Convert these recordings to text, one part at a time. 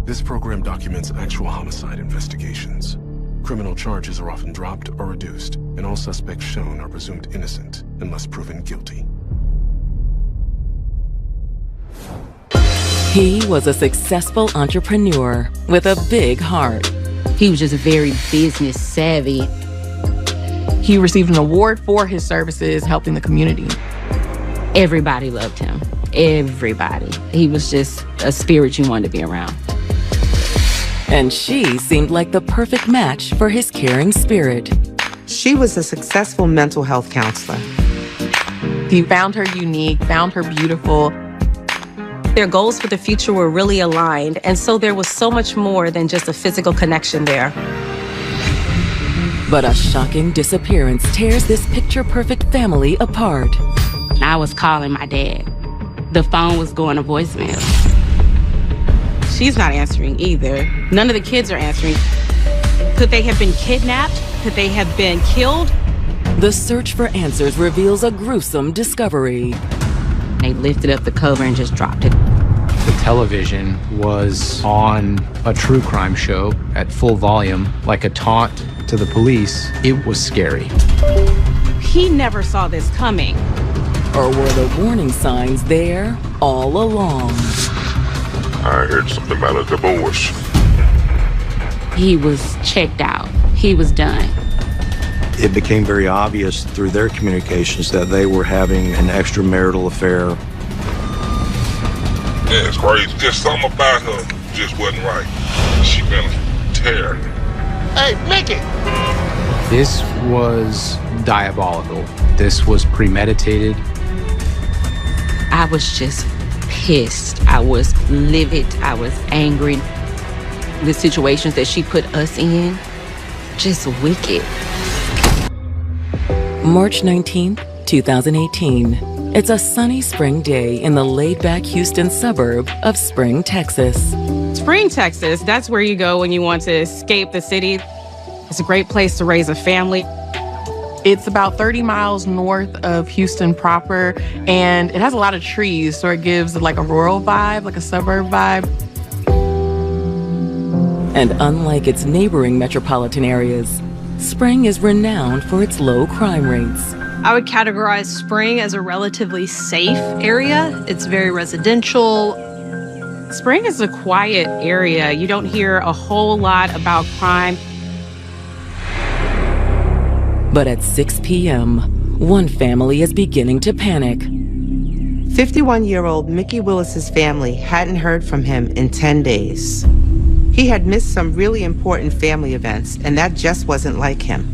This program documents actual homicide investigations. Criminal charges are often dropped or reduced, and all suspects shown are presumed innocent unless proven guilty. He was a successful entrepreneur with a big heart. He was just very business savvy. He received an award for his services helping the community. Everybody loved him. Everybody. He was just a spirit you wanted to be around. And she seemed like the perfect match for his caring spirit. She was a successful mental health counselor. He found her unique, found her beautiful. Their goals for the future were really aligned, and so there was so much more than just a physical connection there. But a shocking disappearance tears this picture-perfect family apart. I was calling my dad. The phone was going to voicemail. She's not answering either. None of the kids are answering. Could they have been kidnapped? Could they have been killed? The search for answers reveals a gruesome discovery. They lifted up the cover and just dropped it. The television was on a true crime show at full volume, like a taunt to the police. It was scary. He never saw this coming. Or were the warning signs there all along? I heard something about a divorce. He was checked out. He was done. It became very obvious through their communications that they were having an extramarital affair. Yeah, it's crazy. Just something about her just wasn't right. She been a terror. Hey, Mickey! This was diabolical. This was premeditated. I was just pissed. I was livid. I was angry. The situations that she put us in, just wicked. March 19th, 2018. It's a sunny spring day in the laid-back Houston suburb of Spring, Texas. Spring, Texas, that's where you go when you want to escape the city. It's a great place to raise a family. It's about 30 miles north of Houston proper, and it has a lot of trees, so it gives like a rural vibe, like a suburb vibe. And unlike its neighboring metropolitan areas, Spring is renowned for its low crime rates. I would categorize Spring as a relatively safe area. It's very residential. Spring is a quiet area. You don't hear a whole lot about crime. But at 6 p.m., one family is beginning to panic. 51-year-old Mickey Willis's family hadn't heard from him in 10 days. He had missed some really important family events, and that just wasn't like him.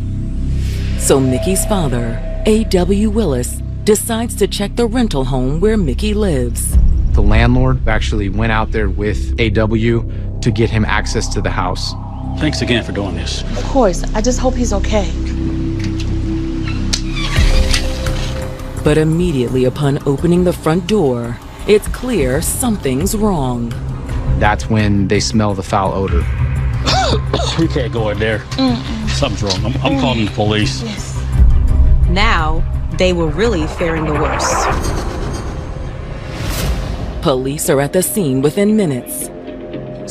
So Mickey's father, A.W. Willis, decides to check the rental home where Mickey lives. The landlord actually went out there with A.W. to get him access to the house. Thanks again for doing this. Of course. I just hope he's okay. But immediately upon opening the front door, it's clear something's wrong. That's when they smell the foul odor. We can't go in there. Something's wrong. I'm calling the police. Yes. Now, they were really faring the worst. Police are at the scene within minutes.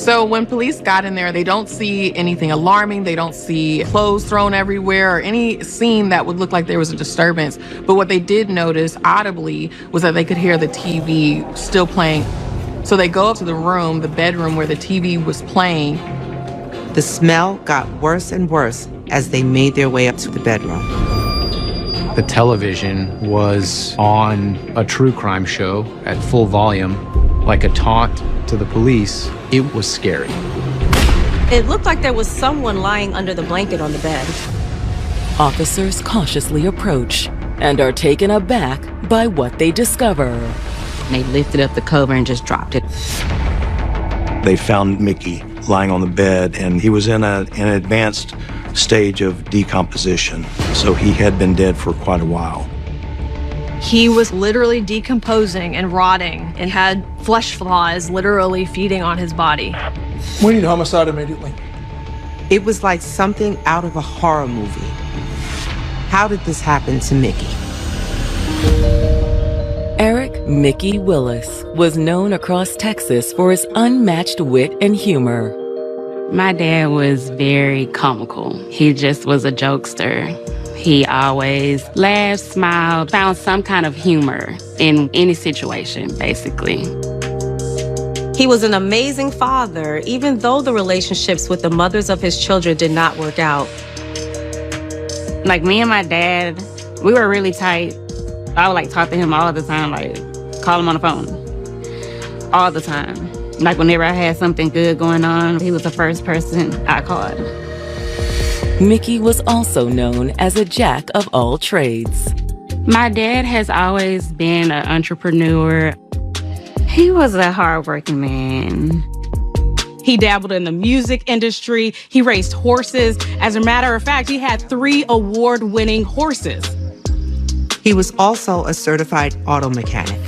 So when police got in there, they don't see anything alarming. They don't see clothes thrown everywhere or any scene that would look like there was a disturbance. But what they did notice audibly was that they could hear the TV still playing. So they go up to the room, the bedroom where the TV was playing. The smell got worse and worse as they made their way up to the bedroom. The television was on a true crime show at full volume, like a taunt to the police. It was scary. It looked like there was someone lying under the blanket on the bed. Officers cautiously approach and are taken aback by what they discover. They lifted up the cover and just dropped it. They found Mickey lying on the bed, and he was in an advanced stage of decomposition, so he had been dead for quite a while. He was literally decomposing and rotting and had flesh flies literally feeding on his body. We need homicide immediately. It was like something out of a horror movie. How did this happen to Mickey? Eric Mickey Willis was known across Texas for his unmatched wit and humor. My dad was very comical. He just was a jokester. He always laughed, smiled, found some kind of humor in any situation, basically. He was an amazing father, even though the relationships with the mothers of his children did not work out. Like, me and my dad, we were really tight. I would, talk to him all the time, call him on the phone. All the time. Whenever I had something good going on, he was the first person I called. Mickey was also known as a jack of all trades. My dad has always been an entrepreneur. He was a hardworking man. He dabbled in the music industry. He raced horses. As a matter of fact, he had 3 award-winning horses. He was also a certified auto mechanic.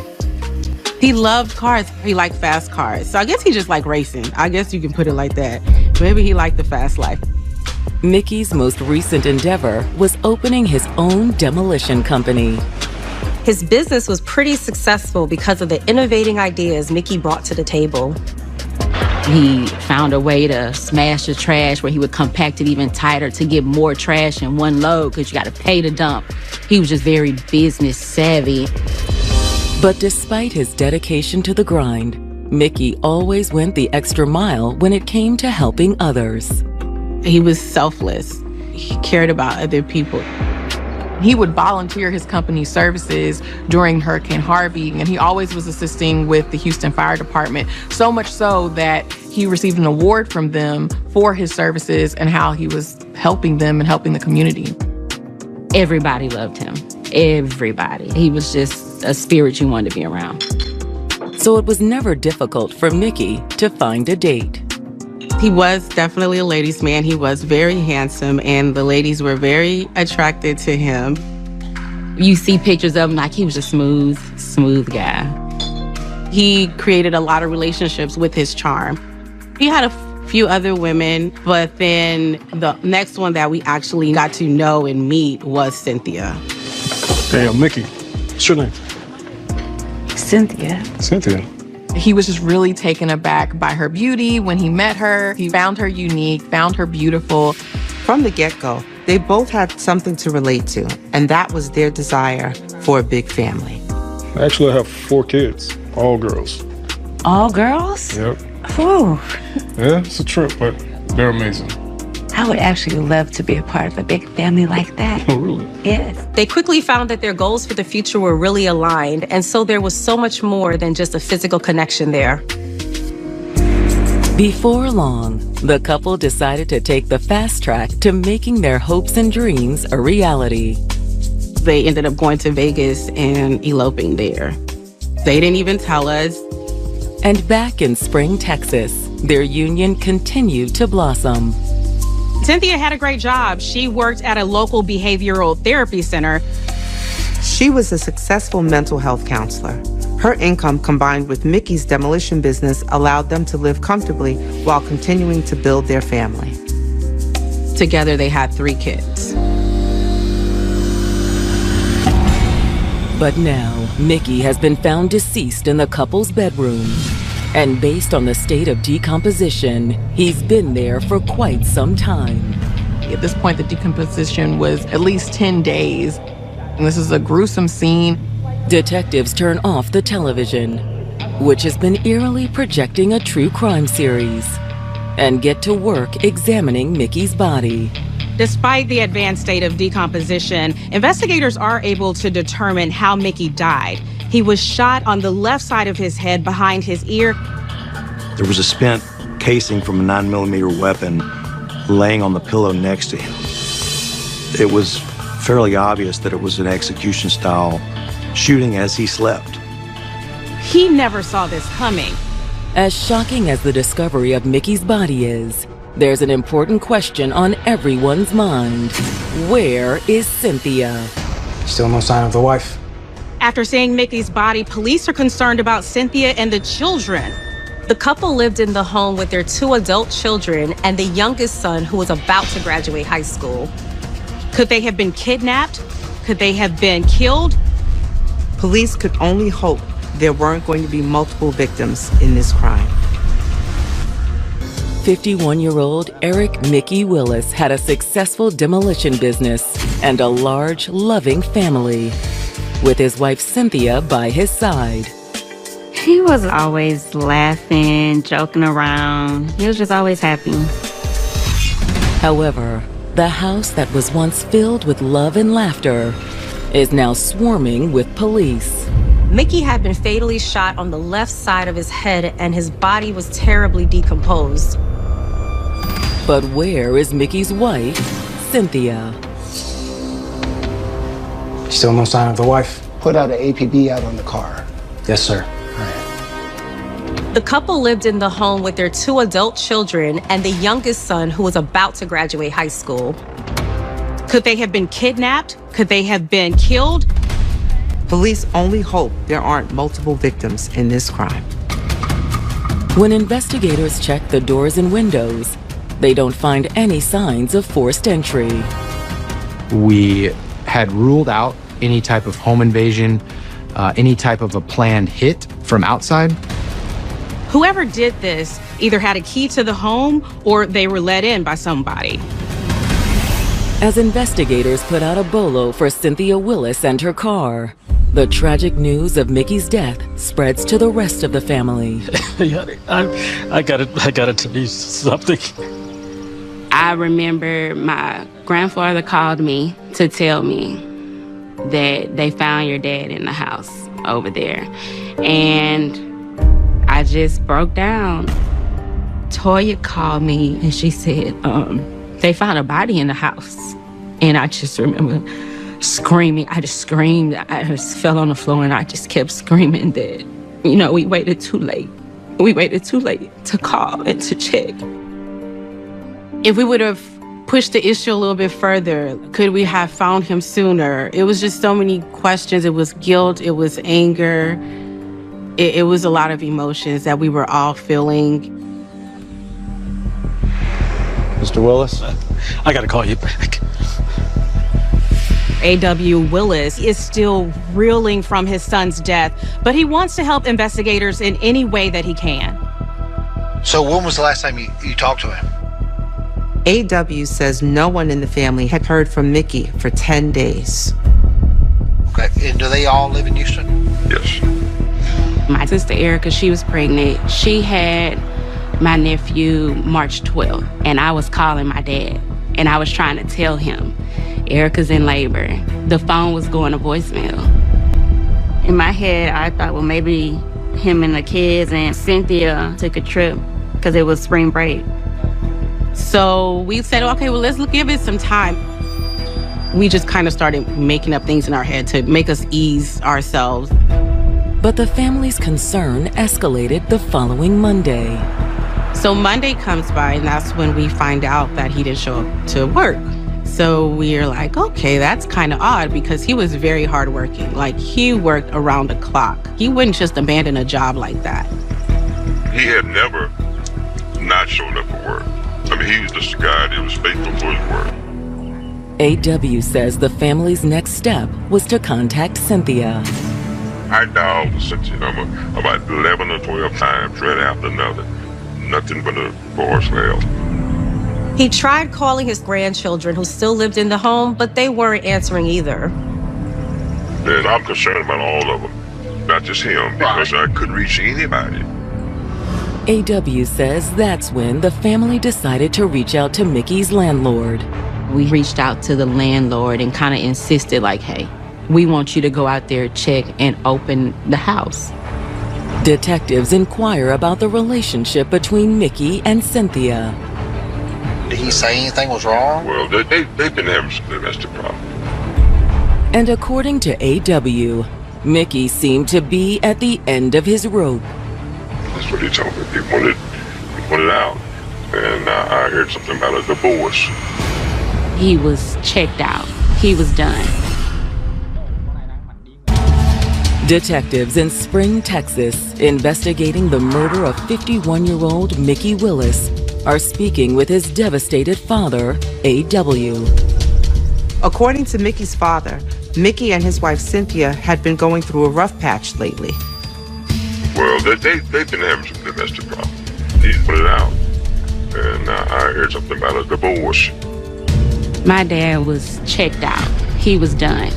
He loved cars. He liked fast cars. So I guess he just liked racing. I guess you can put it like that. Maybe he liked the fast life. Mickey's most recent endeavor was opening his own demolition company. His business was pretty successful because of the innovating ideas Mickey brought to the table. He found a way to smash the trash where he would compact it even tighter to get more trash in one load because you got to pay to dump. He was just very business savvy. But despite his dedication to the grind, Mickey always went the extra mile when it came to helping others. He was selfless. He cared about other people. He would volunteer his company's services during Hurricane Harvey, and he always was assisting with the Houston Fire Department, so much so that he received an award from them for his services and how he was helping them and helping the community. Everybody loved him. Everybody. He was just a spirit you wanted to be around. So it was never difficult for Mickey to find a date. He was definitely a ladies' man. He was very handsome, and the ladies were very attracted to him. You see pictures of him he was a smooth guy. He created a lot of relationships with his charm. He had a few other women, but then the next one that we actually got to know and meet was Cynthia. Hey, I'm Mickey. What's your name? Cynthia. Cynthia. He was just really taken aback by her beauty when he met her. He found her unique, found her beautiful. From the get-go, they both had something to relate to, and that was their desire for a big family. Actually, I have 4 kids, all girls. All girls? Yep. Whew. Yeah, it's a trip, but they're amazing. I would actually love to be a part of a big family like that. Oh, really? Yes. They quickly found that their goals for the future were really aligned, and so there was so much more than just a physical connection there. Before long, the couple decided to take the fast track to making their hopes and dreams a reality. They ended up going to Vegas and eloping there. They didn't even tell us. And back in Spring, Texas, their union continued to blossom. Cynthia had a great job. She worked at a local behavioral therapy center. She was a successful mental health counselor. Her income, combined with Mickey's demolition business, allowed them to live comfortably while continuing to build their family. Together, they had 3 kids. But now, Mickey has been found deceased in the couple's bedroom. And based on the state of decomposition, he's been there for quite some time. At this point, the decomposition was at least 10 days. And this is a gruesome scene. Detectives turn off the television, which has been eerily projecting a true crime series, and get to work examining Mickey's body. Despite the advanced state of decomposition, investigators are able to determine how Mickey died. He was shot on the left side of his head behind his ear. There was a spent casing from a 9mm weapon laying on the pillow next to him. It was fairly obvious that it was an execution-style shooting as he slept. He never saw this coming. As shocking as the discovery of Mickey's body is, there's an important question on everyone's mind. Where is Cynthia? Still no sign of the wife. After seeing Mickey's body, police are concerned about Cynthia and the children. The couple lived in the home with their 2 adult children and the youngest son who was about to graduate high school. Could they have been kidnapped? Could they have been killed? Police could only hope there weren't going to be multiple victims in this crime. 51-year-old Eric Mickey Willis had a successful demolition business and a large, loving family, with his wife Cynthia by his side. He was always laughing, joking around. He was just always happy. However, the house that was once filled with love and laughter is now swarming with police. Mickey had been fatally shot on the left side of his head, and his body was terribly decomposed. But where is Mickey's wife, Cynthia? Still no sign of the wife? Put out an APB out on the car. Yes, sir. The couple lived in the home with their 2 adult children and the youngest son, who was about to graduate high school. Could they have been kidnapped? Could they have been killed? Police only hope there aren't multiple victims in this crime. When investigators check the doors and windows, they don't find any signs of forced entry. We had ruled out any type of home invasion, any type of a planned hit from outside. Whoever did this either had a key to the home or they were let in by somebody. As investigators put out a bolo for Cynthia Willis and her car, the tragic news of Mickey's death spreads to the rest of the family. I gotta tell you something. I remember my grandfather called me to tell me that they found your dad in the house over there. And I just broke down. Toya called me and she said, they found a body in the house. And I just remember screaming. I just screamed. I just fell on the floor and I just kept screaming that, we waited too late. We waited too late to call and to check. If we would have pushed the issue a little bit further, could we have found him sooner? It was just so many questions. It was guilt. It was anger. It was a lot of emotions that we were all feeling. Mr. Willis? I gotta call you back. A.W. Willis is still reeling from his son's death, but he wants to help investigators in any way that he can. So when was the last time you talked to him? A.W. says no one in the family had heard from Mickey for 10 days. Okay, and do they all live in Houston? Yes. My sister Erica, she was pregnant. She had my nephew March 12th, and I was calling my dad, and I was trying to tell him, Erica's in labor. The phone was going to voicemail. In my head, I thought, well, maybe him and the kids and Cynthia took a trip because it was spring break. So we said, okay, well, let's give it some time. We just kind of started making up things in our head to make us ease ourselves. But the family's concern escalated the following Monday. So Monday comes by, and that's when we find out that he didn't show up to work. So we're like, okay, that's kind of odd because he was very hardworking. Like, he worked around the clock. He wouldn't just abandon a job like that. He had never not showed up for work. I mean, he was just a guy that was faithful to his word. A.W. says the family's next step was to contact Cynthia. I dialed the Cynthia number about 11 or 12 times, right after another. Nothing but a voicemail. He tried calling his grandchildren who still lived in the home, but they weren't answering either. And I'm concerned about all of them, not just him, because I couldn't reach anybody. A.W. says that's when the family decided to reach out to Mickey's landlord. We reached out to the landlord and kind of insisted, like, hey, we want you to go out there, check, and open the house. Detectives inquire about the relationship between Mickey and Cynthia. Did he say anything was wrong? Well, they've been having some domestic problems. And according to A.W., Mickey seemed to be at the end of his rope. That's what he told me. He wanted out. And I heard something about a divorce. He was checked out. He was done. Detectives in Spring, Texas, investigating the murder of 51-year-old Mickey Willis, are speaking with his devastated father, A.W. According to Mickey's father, Mickey and his wife Cynthia had been going through a rough patch lately. Well, they've been having some domestic problems. He put it out. And I heard something about a divorce. My dad was checked out. He was done.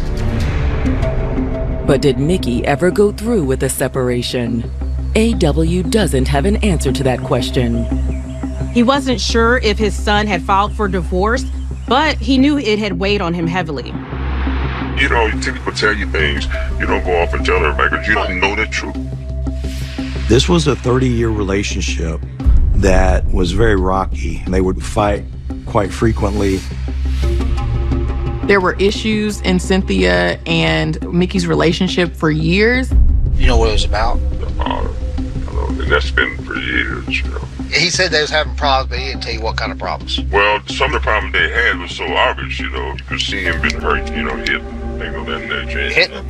But did Mickey ever go through with the separation? A.W. doesn't have an answer to that question. He wasn't sure if his son had filed for divorce, but he knew it had weighed on him heavily. You know, people tell you things, you don't go off and tell everybody because you don't know the truth. This was a 30-year relationship that was very rocky. They would fight quite frequently. There were issues in Cynthia and Mickey's relationship for years. You know what it was about? And that's been for years, you know. He said they was having problems, but he didn't tell you what kind of problems. Well, some of the problems they had was so obvious, you know. You could see him being hurt, you know, hit, things of that nature. Hitting him.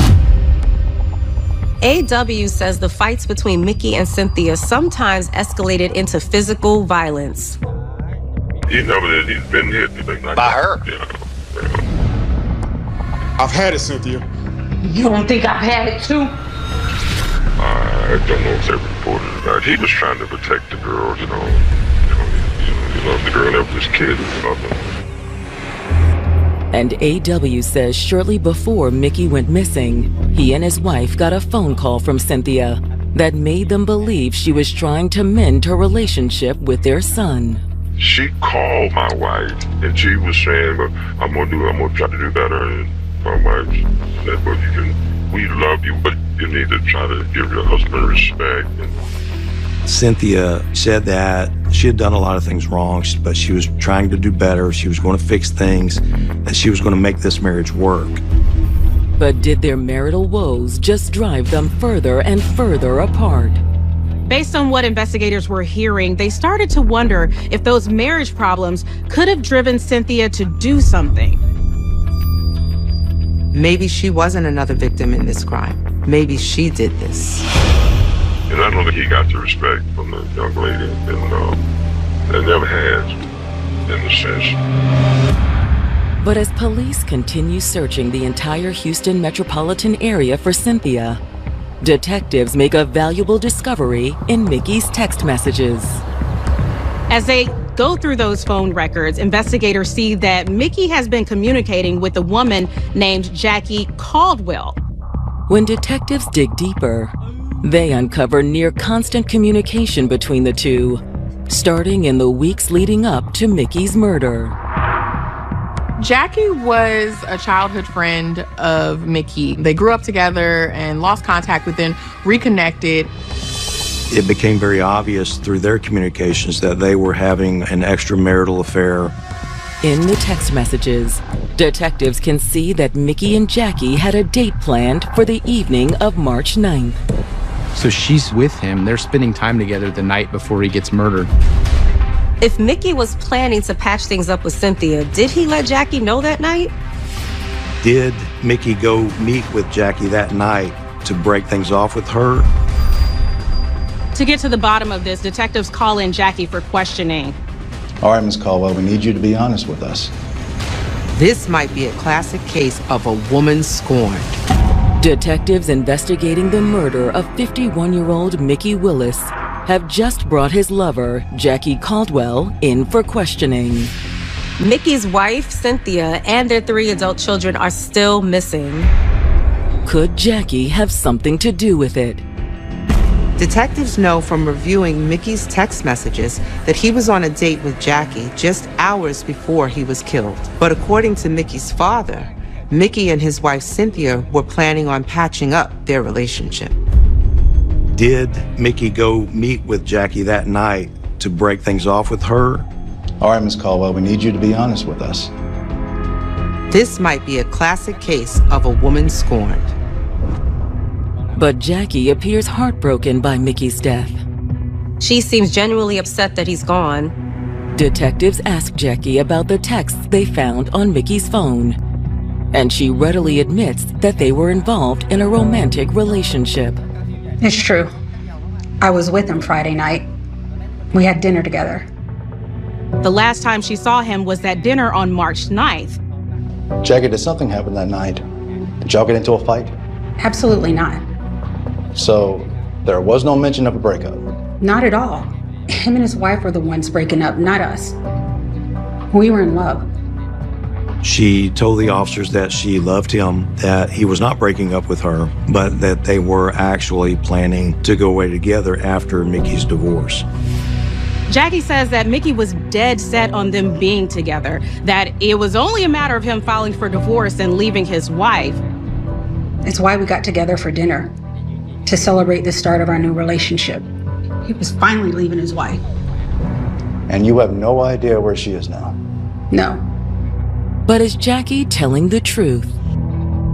A.W. says the fights between Mickey and Cynthia sometimes escalated into physical violence. He never did. He's been hit. Like by her? You know. I've had it, Cynthia. You don't think I've had it too? I don't know if they reported it or not. He was trying to protect the girl, you know. He loved the girl. That was his kid. He loved her. And A.W. says shortly before Mickey went missing, he and his wife got a phone call from Cynthia that made them believe she was trying to mend her relationship with their son. She called my wife, and she was saying, "But I'm gonna try to do better." And my wife said, "Well, we love you, but you need to try to give your husband respect." And Cynthia said that she had done a lot of things wrong, but she was trying to do better. She was going to fix things, and she was going to make this marriage work. But did their marital woes just drive them further and further apart? Based on what investigators were hearing, they started to wonder if those marriage problems could have driven Cynthia to do something. Maybe she wasn't another victim in this crime. Maybe she did this. And I don't think he got the respect from the young lady, and never has, in a sense. But as police continue searching the entire Houston metropolitan area for Cynthia, detectives make a valuable discovery in Mickey's text messages. As they go through those phone records, investigators see that Mickey has been communicating with a woman named Jackie Caldwell. When detectives dig deeper, they uncover near constant communication between the two, starting in the weeks leading up to Mickey's murder. Jackie was a childhood friend of Mickey. They grew up together and lost contact, but then reconnected. It became very obvious through their communications that they were having an extramarital affair. In the text messages, detectives can see that Mickey and Jackie had a date planned for the evening of March 9th. So she's with him. They're spending time together the night before he gets murdered. If Mickey was planning to patch things up with Cynthia, did he let Jackie know that night? Did Mickey go meet with Jackie that night to break things off with her? To get to the bottom of this, detectives call in Jackie for questioning. All right, Ms. Caldwell, we need you to be honest with us. This might be a classic case of a woman scorned. Detectives investigating the murder of 51-year-old Mickey Willis have just brought his lover, Jackie Caldwell, in for questioning. Mickey's wife, Cynthia, and their 3 adult children are still missing. Could Jackie have something to do with it? Detectives know from reviewing Mickey's text messages that he was on a date with Jackie just hours before he was killed. But according to Mickey's father, Mickey and his wife Cynthia were planning on patching up their relationship. Did Mickey go meet with Jackie that night to break things off with her? All right, Ms. Caldwell, we need you to be honest with us. This might be a classic case of a woman scorned. But Jackie appears heartbroken by Mickey's death. She seems genuinely upset that he's gone. Detectives ask Jackie about the texts they found on Mickey's phone, and she readily admits that they were involved in a romantic relationship. It's true. I was with him Friday night. We had dinner together. The last time she saw him was at dinner on March 9th. Jackie, did something happen that night? Did y'all get into a fight? Absolutely not. So, There was no mention of a breakup. Not at all. Him and his wife were the ones breaking up, not us. We were in love. She told the officers that she loved him, that he was not breaking up with her, but that they were actually planning to go away together after Mickey's divorce. Jackie says that Mickey was dead set on them being together, that it was only a matter of him filing for divorce and leaving his wife. It's why we got together for dinner, to celebrate the start of our new relationship. He was finally leaving his wife. And you have no idea where she is now? No. But is Jackie telling the truth?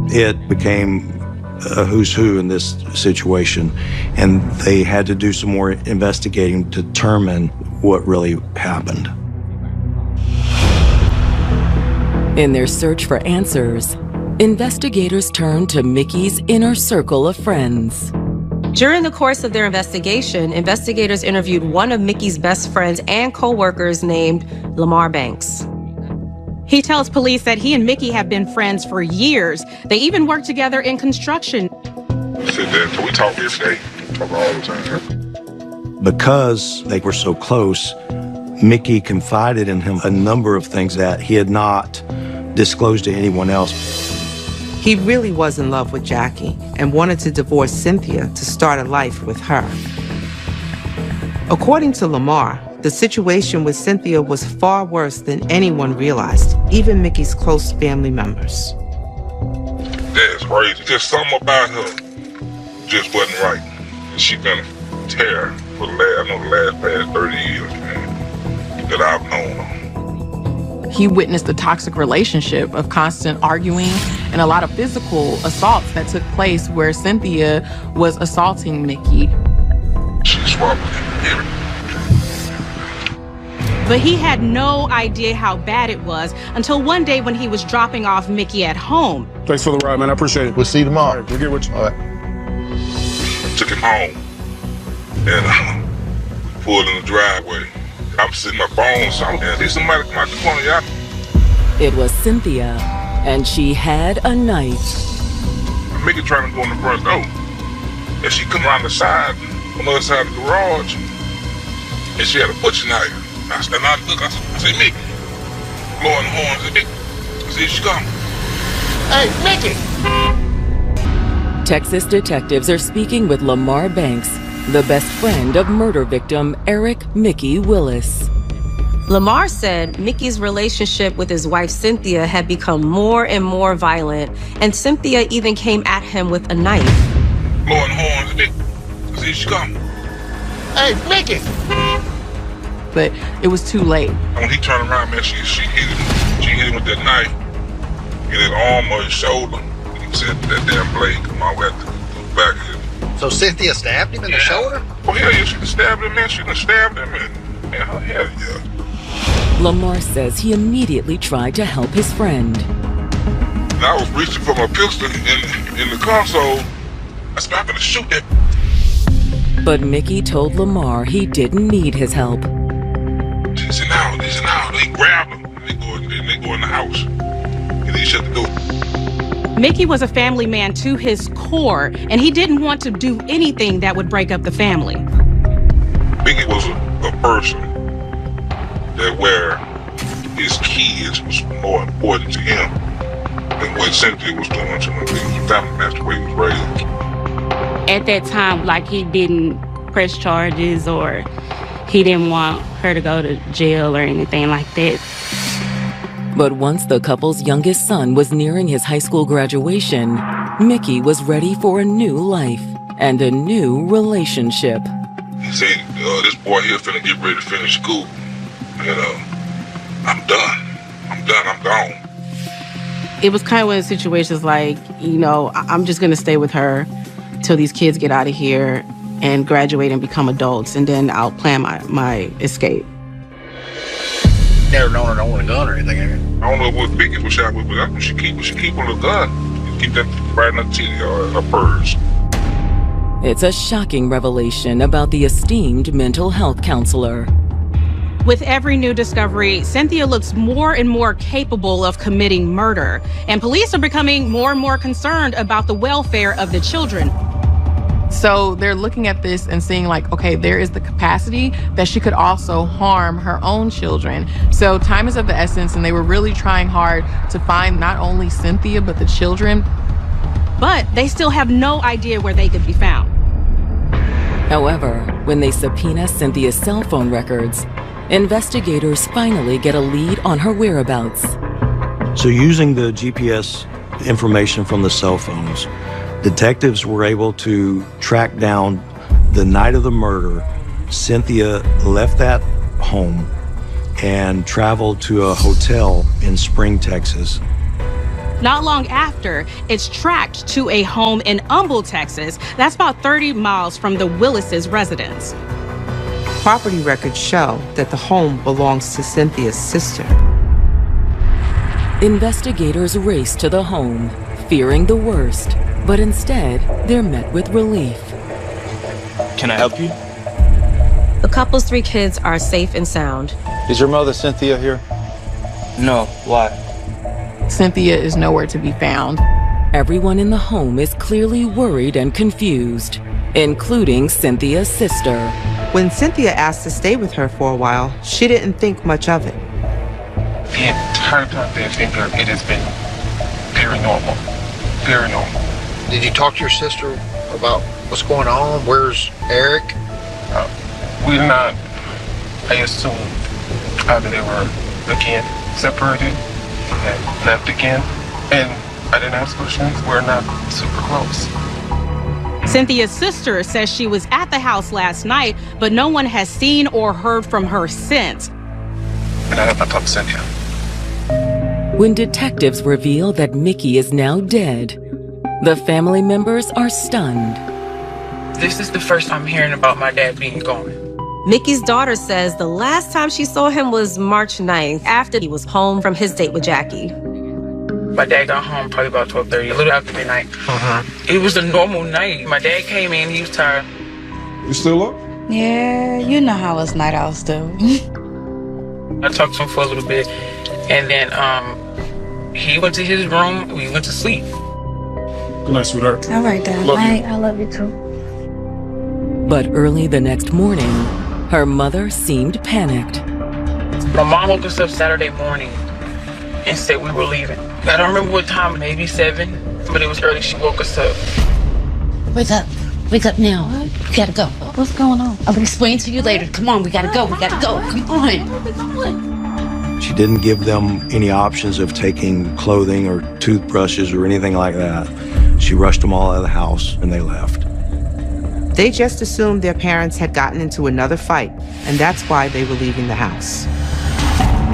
It became a who's who in this situation, and they had to do some more investigating to determine what really happened. In their search for answers, investigators turned to Mickey's inner circle of friends. During the course of their investigation, investigators interviewed one of Mickey's best friends and co-workers named Lamar Banks. He tells police that he and Mickey have been friends for years. They even worked together in construction. Sit there, we talk every day, talk all the time. Because they were so close, Mickey confided in him a number of things that he had not disclosed to anyone else. He really was in love with Jackie and wanted to divorce Cynthia to start a life with her. According to Lamar, the situation with Cynthia was far worse than anyone realized, even Mickey's close family members. That's crazy. Just something about her just wasn't right. And she been a terror for the last past 30 years, man, that I've known her. He witnessed a toxic relationship of constant arguing and a lot of physical assaults that took place where Cynthia was assaulting Mickey. She swapped him. But he had no idea how bad it was until one day when he was dropping off Mickey at home. Thanks for the ride, man. I appreciate it. We'll see you tomorrow. All right, we'll get with you. All right. Took him home. And we pulled in the driveway. I'm sitting my phone, so I see somebody come out the corner, y'all. It was Cynthia, and she had a knife. Mickey trying to go in the front door. And she come around the side, on the other side of the garage, and she had a butcher knife. I stand out and look, I say, Mickey. Blowing the horn, I said, Mickey. I said, here she come. Hey, Mickey! Texas detectives are speaking with Lamar Banks, the best friend of murder victim Eric Mickey Willis. Lamar said Mickey's relationship with his wife Cynthia had become more and more violent, and Cynthia even came at him with a knife. Blowing the horn, I said, Mickey. I said, here she come. Hey, Mickey! But it was too late. When he turned around, man, she hit him. She hit him with that knife in his arm or his shoulder. He said that damn blade come all the way to the back of him. So Cynthia stabbed him in the shoulder? Oh, hell yeah, she done stabbed him, man. She done stabbed him, and man, hell yeah. Lamar says he immediately tried to help his friend. And I was reaching for my pistol in the console. I said, I'm gonna shoot that. But Mickey told Lamar he didn't need his help. He said, now. They grabbed him. And they go in the house. And he shut the door. Mickey was a family man to his core, and he didn't want to do anything that would break up the family. Mickey was a person that where his kids was more important to him than what Cynthia was doing to him. He was a family man, the way he was raised. At that time, like, he didn't press charges or he didn't want her to go to jail or anything like that. But once the couple's youngest son was nearing his high school graduation, Mickey was ready for a new life and a new relationship. He said, this boy here finna get ready to finish school. And I'm done. I'm gone. It was kind of one of the situations like, I'm just gonna stay with her till these kids get out of here and graduate and become adults, and then I'll plan my escape. Never known her to own a gun or anything, have you? I don't know what Mickey was shot with, but that's what she keep on the gun. Keep that right in her titty or her purse. It's a shocking revelation about the esteemed mental health counselor. With every new discovery, Cynthia looks more and more capable of committing murder, and police are becoming more and more concerned about the welfare of the children. So they're looking at this and seeing like, okay, there is the capacity that she could also harm her own children. So time is of the essence, and they were really trying hard to find not only Cynthia, but the children. But they still have no idea where they could be found. However, when they subpoena Cynthia's cell phone records, investigators finally get a lead on her whereabouts. So using the GPS information from the cell phones, detectives were able to track down the night of the murder. Cynthia left that home and traveled to a hotel in Spring, Texas. Not long after, it's tracked to a home in Humble, Texas. That's about 30 miles from the Willis's residence. Property records show that the home belongs to Cynthia's sister. Investigators race to the home, fearing the worst, but instead, they're met with relief. Can I help you? The couple's 3 kids are safe and sound. Is your mother, Cynthia, here? No. Why? Cynthia is nowhere to be found. Everyone in the home is clearly worried and confused, including Cynthia's sister. When Cynthia asked to stay with her for a while, she didn't think much of it. The entire time they've been here, it has been very normal. Very normal. Did you talk to your sister about what's going on? Where's Eric? We're not, I assumed either they were again separated and left again. And I didn't ask questions. We're not super close. Cynthia's sister says she was at the house last night, but no one has seen or heard from her since. And I have not talked to Cynthia. When detectives reveal that Mickey is now dead, the family members are stunned. This is the first I'm hearing about my dad being gone. Mickey's daughter says the last time she saw him was March 9th, after he was home from his date with Jackie. My dad got home probably about 12:30, a little after midnight. It was a normal night. My dad came in, he was tired. You still up? Yeah, you know how us night owls do. I talked to him for a little bit, and then he went to his room, we went to sleep. Good night, sweetheart. All right, Dad. I love you too. But early the next morning, her mother seemed panicked. My mom woke us up Saturday morning and said we were leaving. I don't remember what time, maybe 7, but it was early. She woke us up. Wake up. Wake up now. We gotta go. What's going on? I'm gonna explain to you later. Come on, we gotta go. We gotta go. Come on. She didn't give them any options of taking clothing or toothbrushes or anything like that. She rushed them all out of the house and they left. They just assumed their parents had gotten into another fight, and that's why they were leaving the house.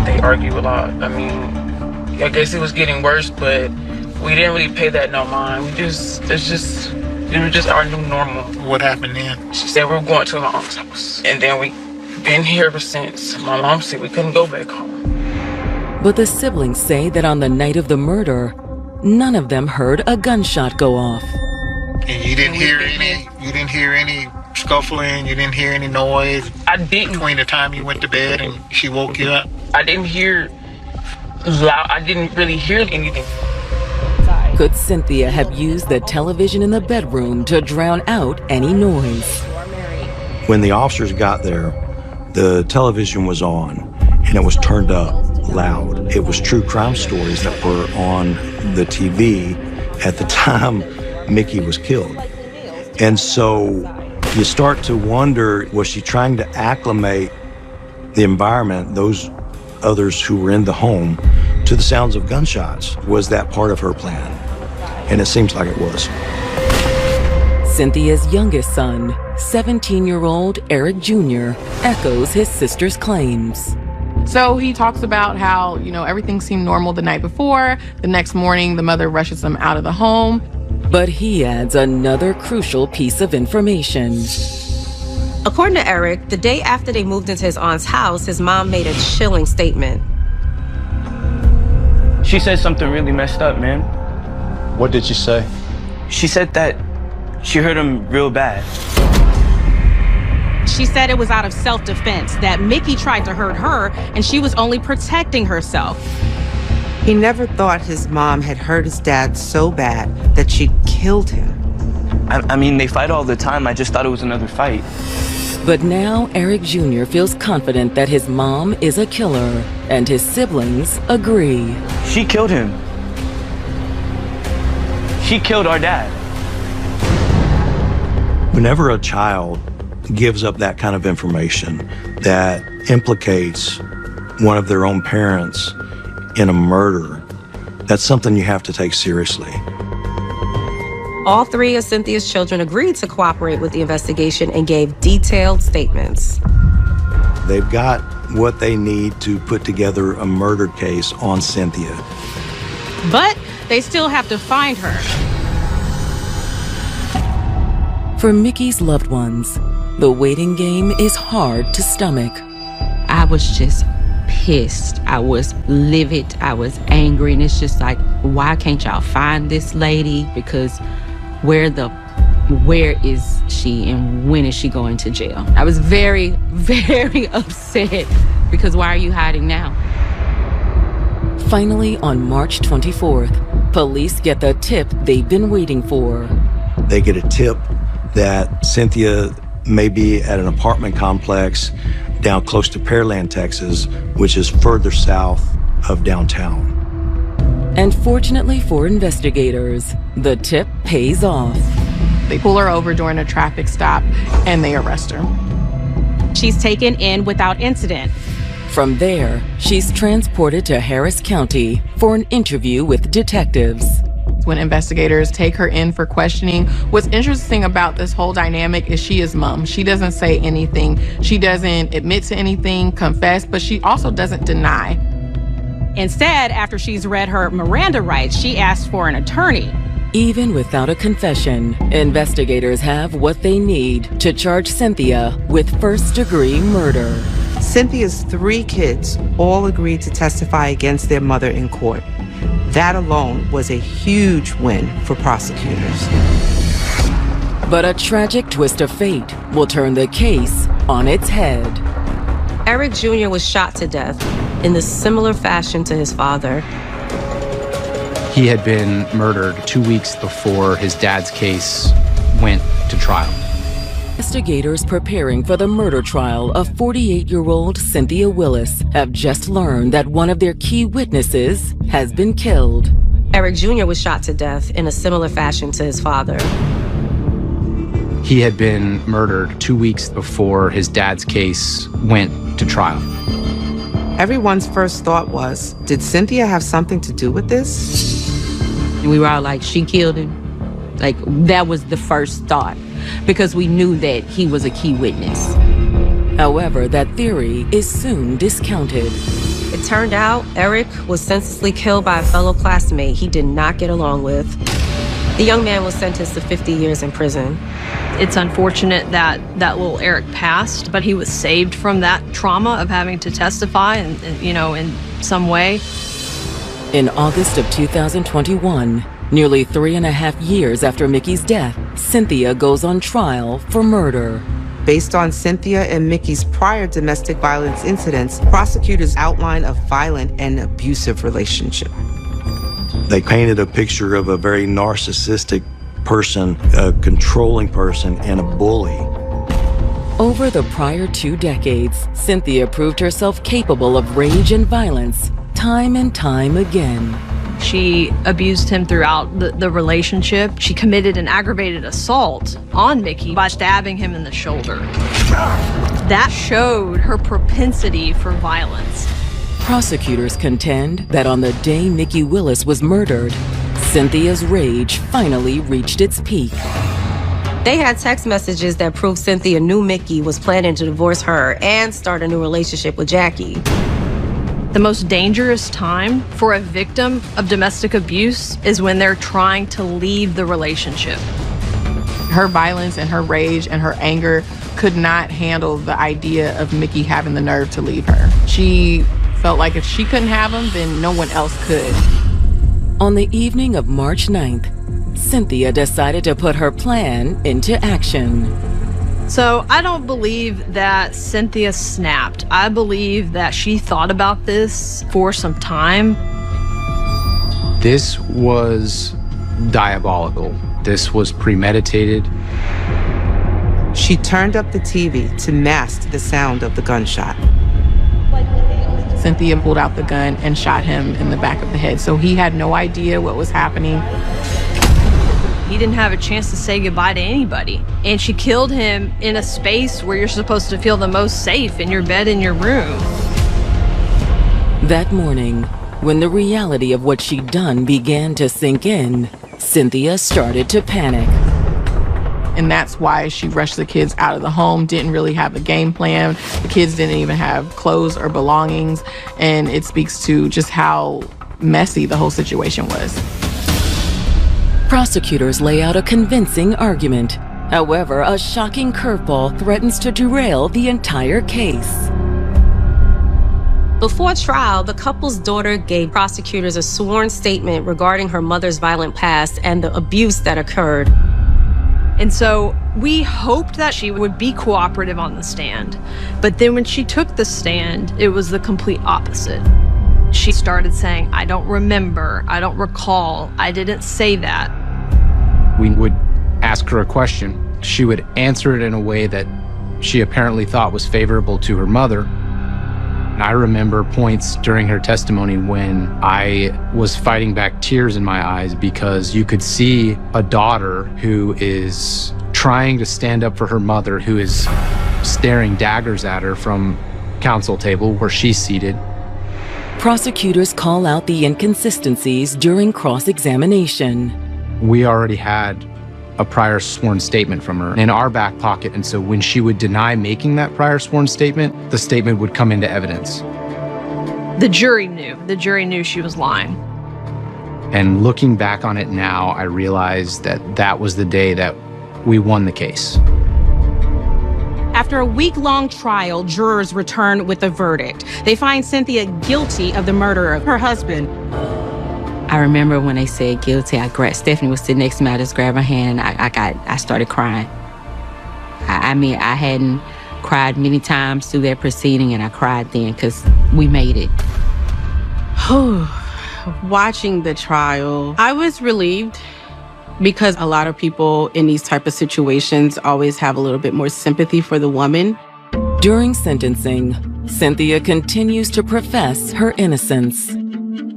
They argue a lot. I mean, I guess it was getting worse, but we didn't really pay that no mind. It was just our new normal. What happened then? She said we were going to her aunt's house. And then we been here ever since. My mom said we couldn't go back home. But the siblings say that on the night of the murder, none of them heard a gunshot go off. And you didn't hear any scuffling, you didn't hear any noise? I didn't. Between the time you went to bed and she woke you up? I didn't hear loud. I didn't really hear anything. Could Cynthia have used the television in the bedroom to drown out any noise? When the officers got there, the television was on and it was turned up loud. It was true crime stories that were on the TV at the time Mickey was killed. And so you start to wonder, was she trying to acclimate the environment, those others who were in the home, to the sounds of gunshots? Was that part of her plan? And it seems like it was. Cynthia's youngest son, 17-year-old Eric Jr., echoes his sister's claims. So he talks about how, everything seemed normal the night before. The next morning, the mother rushes them out of the home. But he adds another crucial piece of information. According to Eric, the day after they moved into his aunt's house, his mom made a chilling statement. She said something really messed up, man. What did she say? She said that she hurt him real bad. She said it was out of self-defense, that Mickey tried to hurt her and she was only protecting herself. He never thought his mom had hurt his dad so bad that she'd killed him. I mean, they fight all the time. I just thought it was another fight. But now Eric Jr. feels confident that his mom is a killer, and his siblings agree. She killed him. She killed our dad. Whenever a child gives up that kind of information that implicates one of their own parents in a murder, that's something you have to take seriously. All three of Cynthia's children agreed to cooperate with the investigation and gave detailed statements. They've got what they need to put together a murder case on Cynthia. But they still have to find her. For Mickey's loved ones, the waiting game is hard to stomach. I was just pissed. I was livid. I was angry. And it's just like, why can't y'all find this lady? Because where is she and when is she going to jail? I was very, very upset because why are you hiding now? Finally, on March 24th, police get the tip they've been waiting for. They get a tip that Cynthia may be at an apartment complex down close to Pearland, Texas, which is further south of downtown. And fortunately for investigators, the tip pays off. They pull her over during a traffic stop and they arrest her. She's taken in without incident. From there, she's transported to Harris County for an interview with detectives. When investigators take her in for questioning, what's interesting about this whole dynamic is she is mum. She doesn't say anything. She doesn't admit to anything, confess, but she also doesn't deny. Instead, after she's read her Miranda rights, she asks for an attorney. Even without a confession, investigators have what they need to charge Cynthia with first-degree murder. Cynthia's 3 kids all agreed to testify against their mother in court. That alone was a huge win for prosecutors. But a tragic twist of fate will turn the case on its head. Eric Jr. was shot to death in a similar fashion to his father. He had been murdered 2 weeks before his dad's case went to trial. Investigators preparing for the murder trial of 48-year-old Cynthia Willis have just learned that one of their key witnesses has been killed. Eric Jr. was shot to death in a similar fashion to his father. He had been murdered 2 weeks before his dad's case went to trial. Everyone's first thought was, did Cynthia have something to do with this? We were all like, she killed him. Like, that was the first thought, because we knew that he was a key witness. However, that theory is soon discounted. It turned out Eric was senselessly killed by a fellow classmate he did not get along with. The young man was sentenced to 50 years in prison. It's unfortunate that little Eric passed, but he was saved from that trauma of having to testify and in some way. In August of 2021, nearly 3.5 years after Mickey's death, Cynthia goes on trial for murder. Based on Cynthia and Mickey's prior domestic violence incidents, prosecutors outline a violent and abusive relationship. They painted a picture of a very narcissistic person, a controlling person, and a bully. Over the prior 2 decades, Cynthia proved herself capable of rage and violence time and time again. She abused him throughout the relationship. She committed an aggravated assault on Mickey by stabbing him in the shoulder. That showed her propensity for violence. Prosecutors contend that on the day Mickey Willis was murdered, Cynthia's rage finally reached its peak. They had text messages that proved Cynthia knew Mickey was planning to divorce her and start a new relationship with Jackie. The most dangerous time for a victim of domestic abuse is when they're trying to leave the relationship. Her violence and her rage and her anger could not handle the idea of Mickey having the nerve to leave her. She felt like if she couldn't have him, then no one else could. On the evening of March 9th, Cynthia decided to put her plan into action. So I don't believe that Cynthia snapped. I believe that she thought about this for some time. This was diabolical. this was premeditated. She turned up the TV to mask the sound of the gunshot. Cynthia pulled out the gun and shot him in the back of the head. So he had no idea what was happening. He didn't have a chance to say goodbye to anybody. And she killed him in a space where you're supposed to feel the most safe, in your bed in your room. That morning, when the reality of what she'd done began to sink in, Cynthia started to panic. And that's why she rushed the kids out of the home, didn't really have a game plan. The kids didn't even have clothes or belongings. And it speaks to just how messy the whole situation was. Prosecutors lay out a convincing argument. However, a shocking curveball threatens to derail the entire case. Before trial, the couple's daughter gave prosecutors a sworn statement regarding her mother's violent past and the abuse that occurred. And so we hoped that she would be cooperative on the stand. But then when she took the stand, it was the complete opposite. She started saying, I don't remember, I don't recall, I didn't say that. We would ask her a question. She would answer it in a way that she apparently thought was favorable to her mother. And I remember points during her testimony when I was fighting back tears in my eyes because you could see a daughter who is trying to stand up for her mother, who is staring daggers at her from counsel table where she's seated. Prosecutors call out the inconsistencies during cross-examination. We already had a prior sworn statement from her in our back pocket, and so when she would deny making that prior sworn statement, the statement would come into evidence. The jury knew. The jury knew she was lying. And looking back on it now, I realized that that was the day that we won the case. After a week-long trial, jurors returned with a verdict. They find Cynthia guilty of the murder of her husband. I remember when they said guilty, Stephanie was sitting next to me, I just grabbed her hand and I started crying. I mean, I hadn't cried many times through that proceeding, and I cried then because we made it. Watching the trial, I was relieved because a lot of people in these type of situations always have a little bit more sympathy for the woman. During sentencing, Cynthia continues to profess her innocence.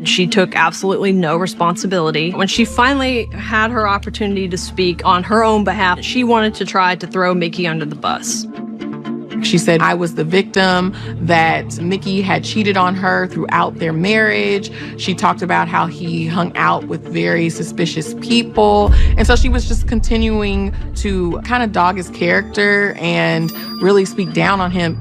She took absolutely no responsibility. When she finally had her opportunity to speak on her own behalf, she wanted to try to throw Mickey under the bus. She said, I was the victim, that Mickey had cheated on her throughout their marriage. She talked about how he hung out with very suspicious people. And so she was just continuing to kind of dog his character and really speak down on him.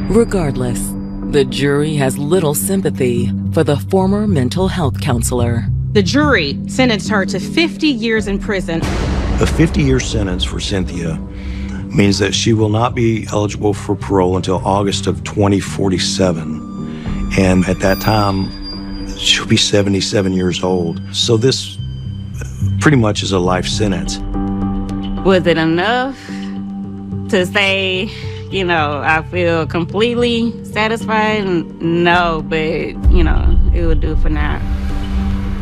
Regardless, the jury has little sympathy for the former mental health counselor. The jury sentenced her to 50 years in prison. A 50-year sentence for Cynthia means that she will not be eligible for parole until August of 2047. And at that time, she'll be 77 years old. So this pretty much is a life sentence. Was it enough to say, you know, I feel completely satisfied? No, but, you know, it would do for now.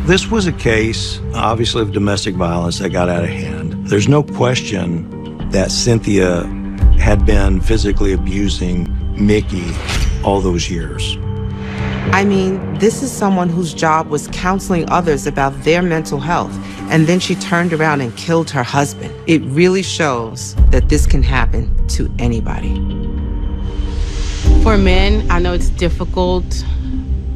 This was a case, obviously, of domestic violence that got out of hand. There's no question that Cynthia had been physically abusing Mickey all those years. I mean, this is someone whose job was counseling others about their mental health, and then she turned around and killed her husband. It really shows that this can happen to anybody. For men, I know it's difficult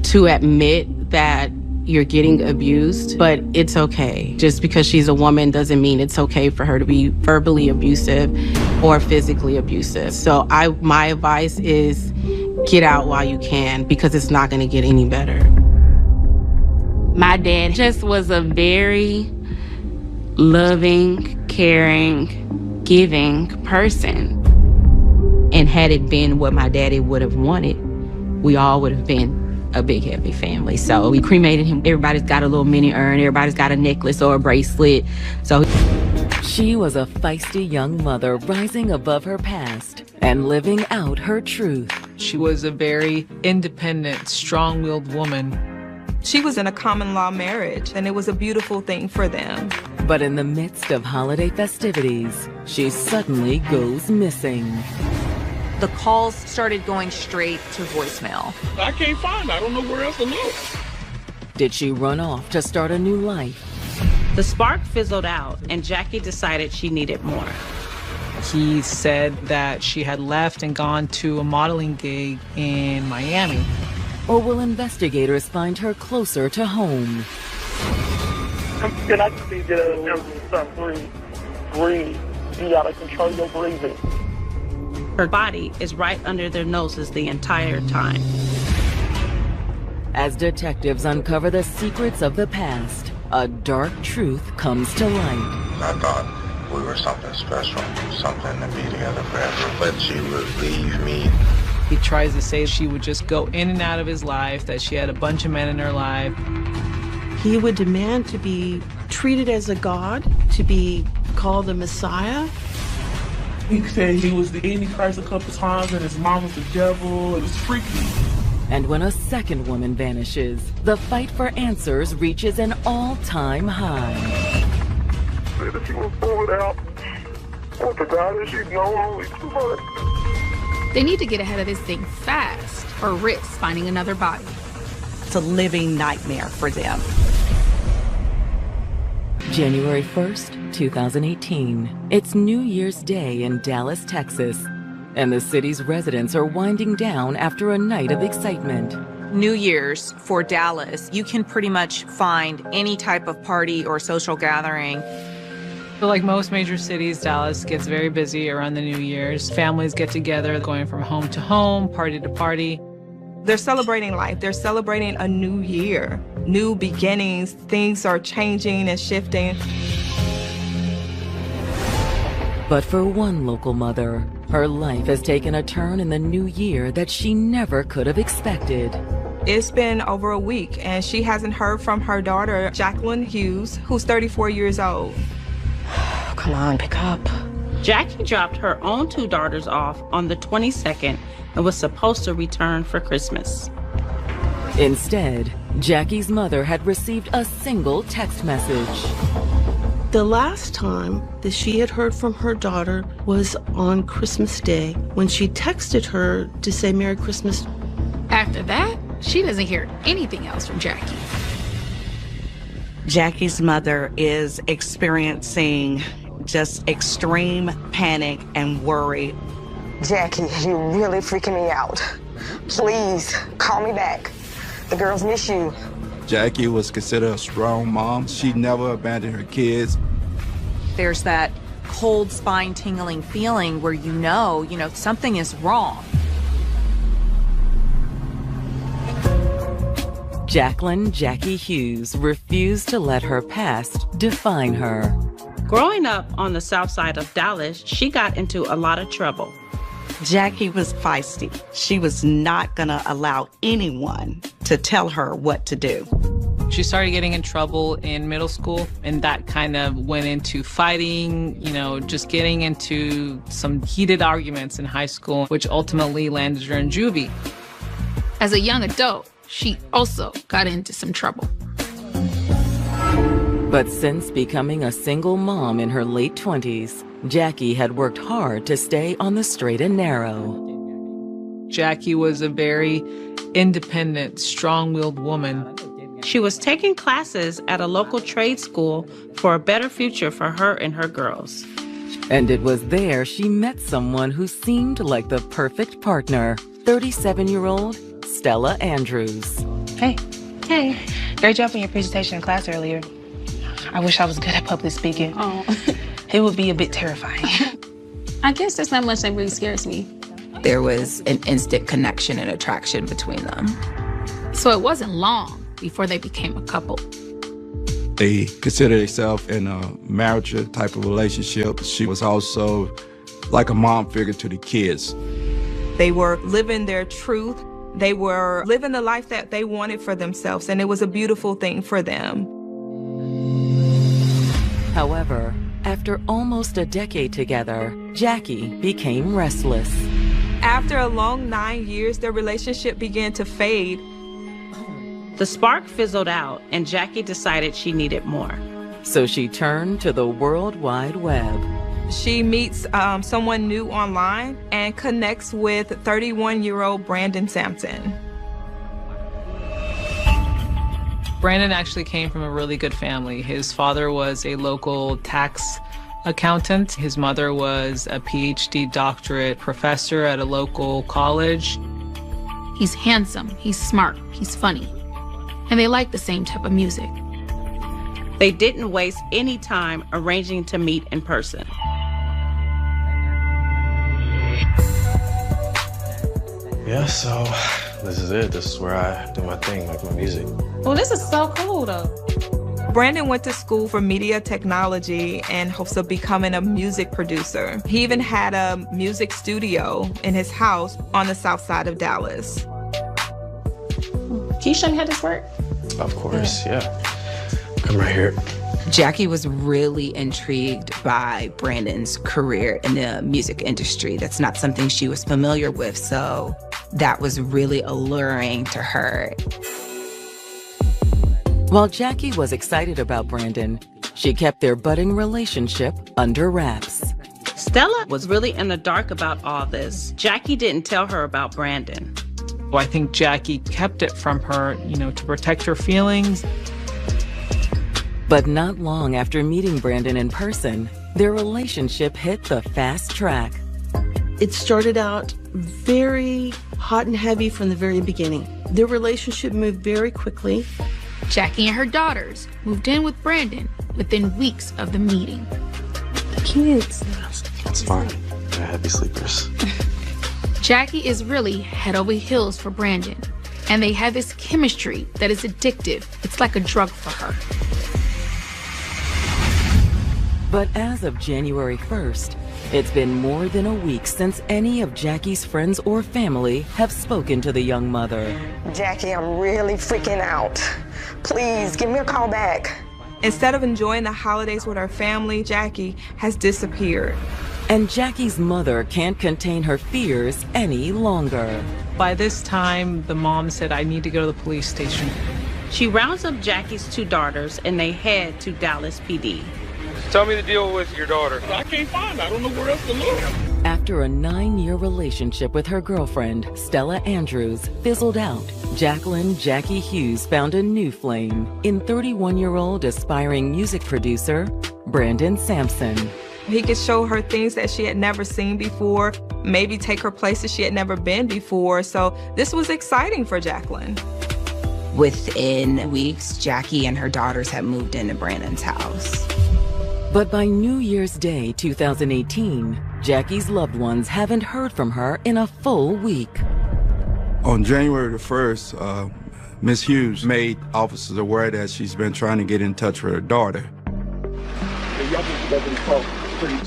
to admit that you're getting abused, but it's okay. Just because she's a woman doesn't mean it's okay for her to be verbally abusive or physically abusive. So my advice is get out while you can, because it's not gonna get any better. My dad just was a very loving, caring, giving person. And had it been what my daddy would have wanted, we all would have been a big, happy family. So we cremated him. Everybody's got a little mini urn. Everybody's got a necklace or a bracelet. So she was a feisty young mother rising above her past and living out her truth. She was a very independent, strong-willed woman. She was in a common law marriage, and it was a beautiful thing for them. But in the midst of holiday festivities, she suddenly goes missing. The calls started going straight to voicemail. I can't find her. I don't know where else to look. Did she run off to start a new life? The spark fizzled out, and Jackie decided she needed more. He said that she had left and gone to a modeling gig in Miami. Or will investigators find her closer to home? Can I just need you to stop breathe? Breathe. You gotta control your breathing. Her body is right under their noses the entire time. As detectives uncover the secrets of the past, a dark truth comes to light. I thought we were something special, something to be together forever, but she would leave me. He tries to say she would just go in and out of his life, that she had a bunch of men in her life. He would demand to be treated as a god, to be called the Messiah. He said he was the Antichrist a couple times and his mom was the devil. It was freaky. And when a second woman vanishes, the fight for answers reaches an all-time high. Said that she was pulled out. What the guy that she's known only too much. They need to get ahead of this thing fast or risk finding another body. It's a living nightmare for them. January 1st, 2018. It's New Year's Day in Dallas, Texas, and the city's residents are winding down after a night of excitement. New Year's for Dallas, you can pretty much find any type of party or social gathering. But like most major cities, Dallas gets very busy around the New Year's. Families get together, going from home to home, party to party. They're celebrating life. They're celebrating a new year, new beginnings. Things are changing and shifting. But for one local mother, her life has taken a turn in the new year that she never could have expected. It's been over a week, and she hasn't heard from her daughter, Jacqueline Hughes, who's 34 years old. Come on, pick up. Jackie dropped her own two daughters off on the 22nd and was supposed to return for Christmas. Instead, Jackie's mother had received a single text message. The last time that she had heard from her daughter was on Christmas Day, when she texted her to say Merry Christmas. After that, she doesn't hear anything else from Jackie. Jackie's mother is experiencing just extreme panic and worry. Jackie, you're really freaking me out. Please, call me back. The girls miss you. Jackie was considered a strong mom. She never abandoned her kids. There's that cold spine tingling feeling where you know something is wrong. Jackie Hughes refused to let her past define her. Growing up on the south side of Dallas, she got into a lot of trouble. Jackie was feisty. She was not going to allow anyone to tell her what to do. She started getting in trouble in middle school, and that kind of went into fighting, just getting into some heated arguments in high school, which ultimately landed her in juvie. As a young adult, she also got into some trouble. But since becoming a single mom in her late 20s, Jackie had worked hard to stay on the straight and narrow. Jackie was a very independent, strong-willed woman. She was taking classes at a local trade school for a better future for her and her girls. And it was there she met someone who seemed like the perfect partner, 37-year-old Stella Andrews. Hey. Hey. Great job on your presentation in class earlier. I wish I was good at public speaking. Oh. It would be a bit terrifying. I guess there's not much that really scares me. There was an instant connection and attraction between them. So it wasn't long before they became a couple. They considered themselves in a marriage type of relationship. She was also like a mom figure to the kids. They were living their truth. They were living the life that they wanted for themselves, and it was a beautiful thing for them. However, after almost a decade together, Jackie became restless. After a long 9 years, their relationship began to fade. The spark fizzled out, and Jackie decided she needed more. So she turned to the World Wide Web. She meets someone new online and connects with 31-year-old Brandon Sampson. Brandon actually came from a really good family. His father was a local tax accountant. His mother was a PhD doctorate professor at a local college. He's handsome, he's smart, he's funny, and they like the same type of music. They didn't waste any time arranging to meet in person. Yeah, so this is it. This is where I do my thing, like my music. Well, this is so cool, though. Brandon went to school for media technology and hopes of becoming a music producer. He even had a music studio in his house on the south side of Dallas. Can you show me how this works? Of course, yeah. Come right here. Jackie was really intrigued by Brandon's career in the music industry. That's not something she was familiar with, so that was really alluring to her. While Jackie was excited about Brandon, she kept their budding relationship under wraps. Stella was really in the dark about all this. Jackie didn't tell her about Brandon. Well, I think Jackie kept it from her, to protect her feelings. But not long after meeting Brandon in person, their relationship hit the fast track. It started out very hot and heavy from the very beginning. Their relationship moved very quickly. Jackie and her daughters moved in with Brandon within weeks of the meeting. Kids. It's fine. They're heavy sleepers. Jackie is really head over heels for Brandon, and they have this chemistry that is addictive. It's like a drug for her. But as of January 1st, it's been more than a week since any of Jackie's friends or family have spoken to the young mother. Jackie, I'm really freaking out. Please, give me a call back. Instead of enjoying the holidays with her family, Jackie has disappeared. And Jackie's mother can't contain her fears any longer. By this time, the mom said, I need to go to the police station. She rounds up Jackie's two daughters and they head to Dallas PD. Tell me the deal with your daughter. I can't find her. I don't know where else to look. After a 9-year relationship with her girlfriend, Stella Andrews, fizzled out, Jackie Hughes found a new flame in 31-year-old aspiring music producer, Brandon Sampson. He could show her things that she had never seen before, maybe take her places she had never been before. So this was exciting for Jacqueline. Within weeks, Jackie and her daughters had moved into Brandon's house. But by New Year's Day 2018, Jackie's loved ones haven't heard from her in a full week. On January the 1st, Miss Hughes made officers aware that she's been trying to get in touch with her daughter.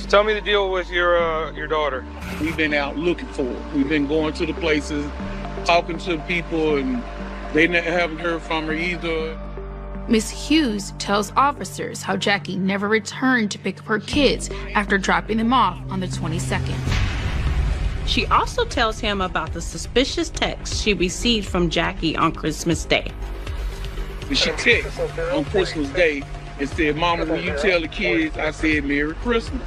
Tell me the deal with your daughter. We've been out looking for her. We've been going to the places, talking to people, and they haven't heard from her either. Miss Hughes tells officers how Jackie never returned to pick up her kids after dropping them off on the 22nd. She also tells him about the suspicious text she received from Jackie on Christmas Day. She texted on Christmas Day and said, Mama, will you tell the kids I said Merry Christmas?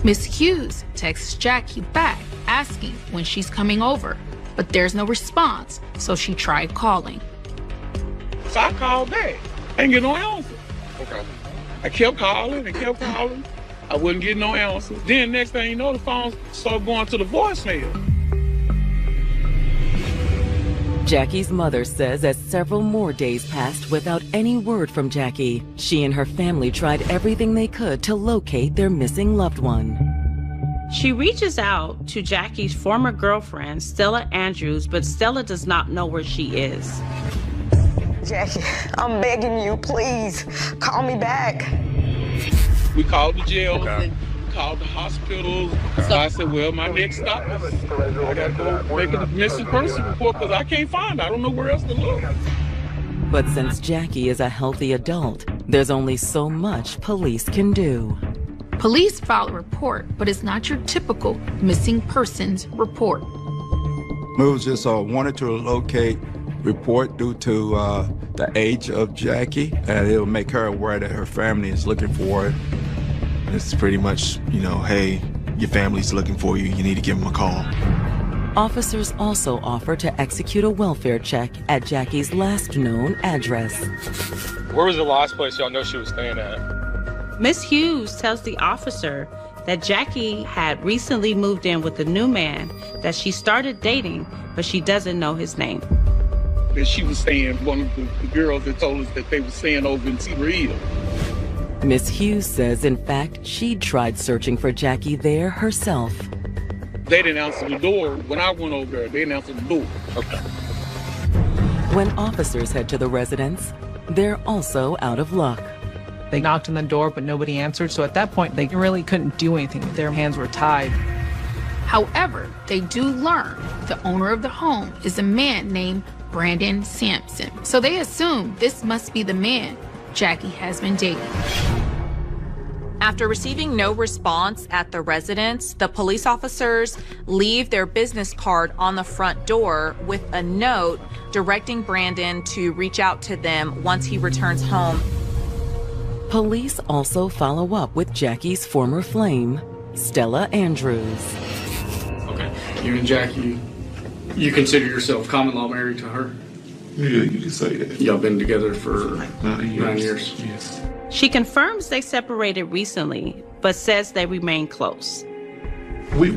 Miss Hughes texts Jackie back asking when she's coming over, but there's no response, so she tried calling. So I called back. I didn't get no answer. Okay. I kept calling and kept calling. I wouldn't get no answer. Then next thing you know, the phone started going to the voicemail. Jackie's mother says as several more days passed without any word from Jackie, she and her family tried everything they could to locate their missing loved one. She reaches out to Jackie's former girlfriend, Stella Andrews, but Stella does not know where she is. Jackie, I'm begging you, please, call me back. We called the jail, we called the hospitals. So I said, well, my next stop is I gotta go make a missing person report because I can't find her. I don't know where else to look. But since Jackie is a healthy adult, there's only so much police can do. Police file a report, but it's not your typical missing persons report. We was just wanted to locate report due to the age of Jackie, and it'll make her aware that her family is looking for her. It's pretty much, hey, your family's looking for you. You need to give them a call. Officers also offer to execute a welfare check at Jackie's last known address. Where was the last place y'all know she was staying at? Miss Hughes tells the officer that Jackie had recently moved in with a new man that she started dating, but she doesn't know his name. That she was staying, one of the girls that told us that they were staying over in Cedar Hill. Miss Hughes says, in fact, she'd tried searching for Jackie there herself. They didn't answer the door. When I went over there, they didn't answer the door. Okay. When officers head to the residence, they're also out of luck. They knocked on the door, but nobody answered. So at that point, they really couldn't do anything. Their hands were tied. However, they do learn the owner of the home is a man named Brandon Sampson. So they assume this must be the man Jackie has been dating. After receiving no response at the residence, the police officers leave their business card on the front door with a note directing Brandon to reach out to them once he returns home. Police also follow up with Jackie's former flame, Stella Andrews. Okay, you and Jackie, you consider yourself common law married to her? Yeah, you can say that. Y'all been together for 9 years? Yes. She confirms they separated recently, but says they remain close. We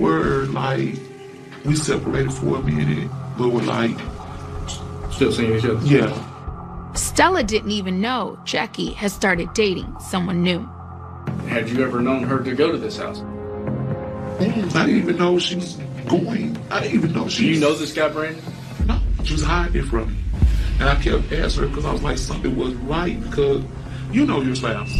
separated for a minute, but we're still seeing each other? Yeah. Stella didn't even know Jackie had started dating someone new. Had you ever known her to go to this house? I didn't even know she was going. I didn't even know she Do you know this guy, Brandon? No, she was hiding it from me. And I kept asking her because I was like, something was right because you know your spouse.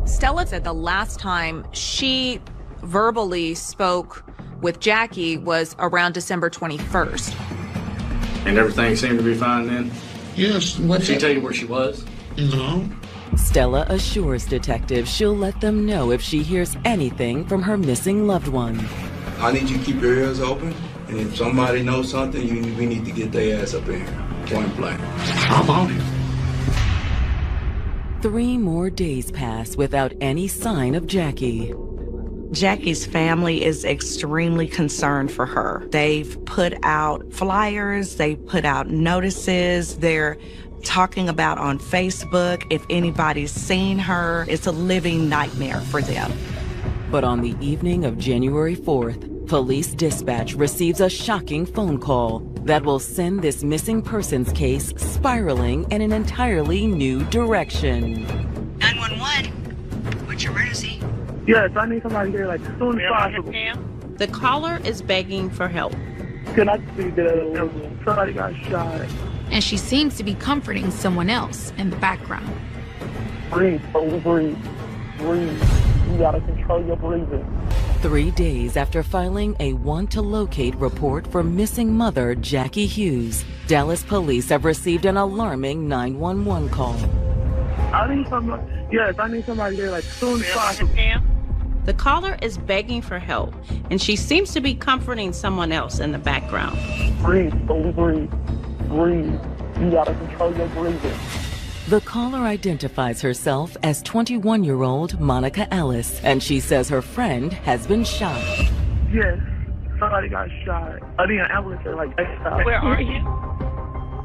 Stella said the last time she verbally spoke with Jackie was around December 21st. And everything seemed to be fine then? Yes. Did she tell you where she was? No. Stella assures detectives she'll let them know if she hears anything from her missing loved one. I need you to keep your ears open, and if somebody knows something, we need to get their ass up in here. Point blank. I'm on it. 3 more days pass without any sign of Jackie. Jackie's family is extremely concerned for her. They've put out flyers, they put out notices, they're talking about on Facebook if anybody's seen her. It's a living nightmare for them. But on the evening of January 4th, police dispatch receives a shocking phone call that will send this missing persons case spiraling in an entirely new direction. 911, what's your emergency? Yes, I need somebody here like as soon as possible. The caller is begging for help. Can I see that somebody got shot? And she seems to be comforting someone else in the background. Breathe, breathe. You gotta control your breathing. 3 days after filing a want-to-locate report for missing mother Jackie Hughes, Dallas police have received an alarming 911 call. I need somebody here like as soon as possible. The caller is begging for help, and she seems to be comforting someone else in the background. Breathe. You gotta control your breathing. The caller identifies herself as 21-year-old Monica Ellis, and she says her friend has been shot. Yes, somebody got shot. I need an ambulance here like ASAP. Where are you?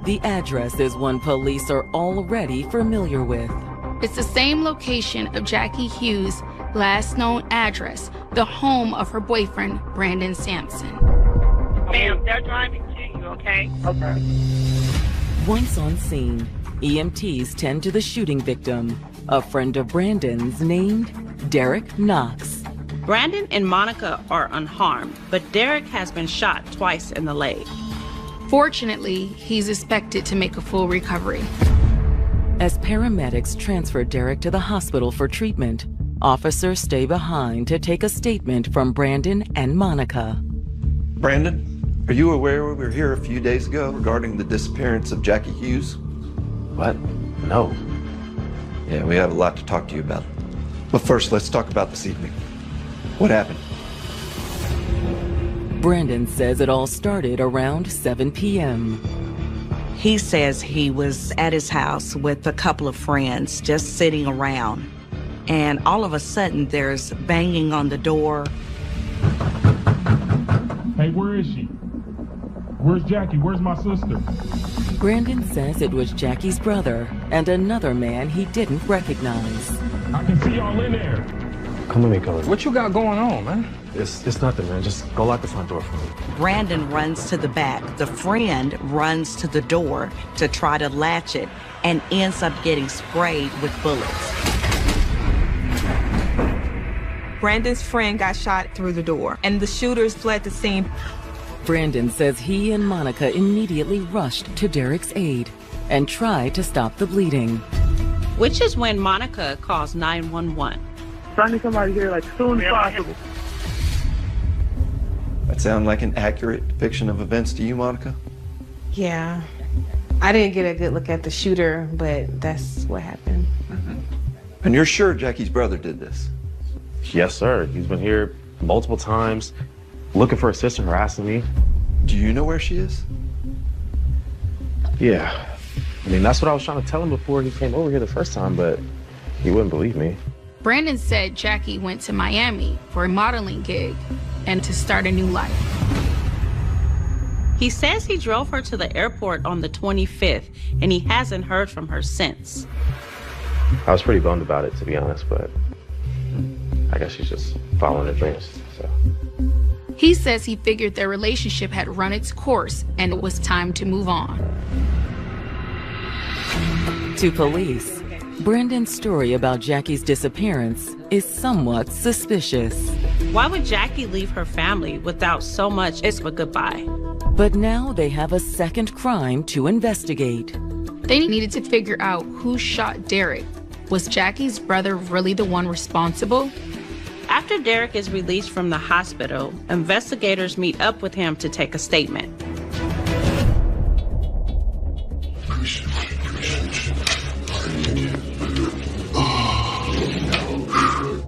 The address is one police are already familiar with. It's the same location of Jackie Hughes' last known address, the home of her boyfriend, Brandon Sampson. Ma'am, they're driving to you, okay? Okay. Once on scene, EMTs tend to the shooting victim, a friend of Brandon's named Derek Knox. Brandon and Monica are unharmed, but Derek has been shot twice in the leg. Fortunately, he's expected to make a full recovery. As paramedics transfer Derek to the hospital for treatment, officers stay behind to take a statement from Brandon and Monica. Brandon, are you aware we were here a few days ago regarding the disappearance of Jackie Hughes? What? No. Yeah, we have a lot to talk to you about. But first, let's talk about this evening. What happened? Brandon says it all started around 7 p.m. He says he was at his house with a couple of friends just sitting around. And all of a sudden, there's banging on the door. Hey, where is she? Where's Jackie? Where's my sister? Brandon says it was Jackie's brother and another man he didn't recognize. I can see y'all in there. Come with me, Colin. What you got going on, man? It's nothing, man. Just go lock the front door for me. Brandon runs to the back. The friend runs to the door to try to latch it and ends up getting sprayed with bullets. Brandon's friend got shot through the door, and the shooters fled the scene. Brandon says he and Monica immediately rushed to Derek's aid and tried to stop the bleeding. Which is when Monica calls 911. I need somebody here like soon as possible. That sound like an accurate depiction of events to you, Monica? Yeah. I didn't get a good look at the shooter, but that's what happened. And you're sure Jackie's brother did this? Yes, sir. He's been here multiple times, looking for his sister, harassing me. Do you know where she is? Yeah. I mean, that's what I was trying to tell him before he came over here the first time, but he wouldn't believe me. Brandon said Jackie went to Miami for a modeling gig and to start a new life. He says he drove her to the airport on the 25th, and he hasn't heard from her since. I was pretty bummed about it, to be honest, but I guess she's just following her dreams, so. He says he figured their relationship had run its course and it was time to move on. To police, Brandon's story about Jackie's disappearance is somewhat suspicious. Why would Jackie leave her family without so much as a goodbye? But now they have a second crime to investigate. They needed to figure out who shot Derek. Was Jackie's brother really the one responsible? After Derek is released from the hospital, investigators meet up with him to take a statement.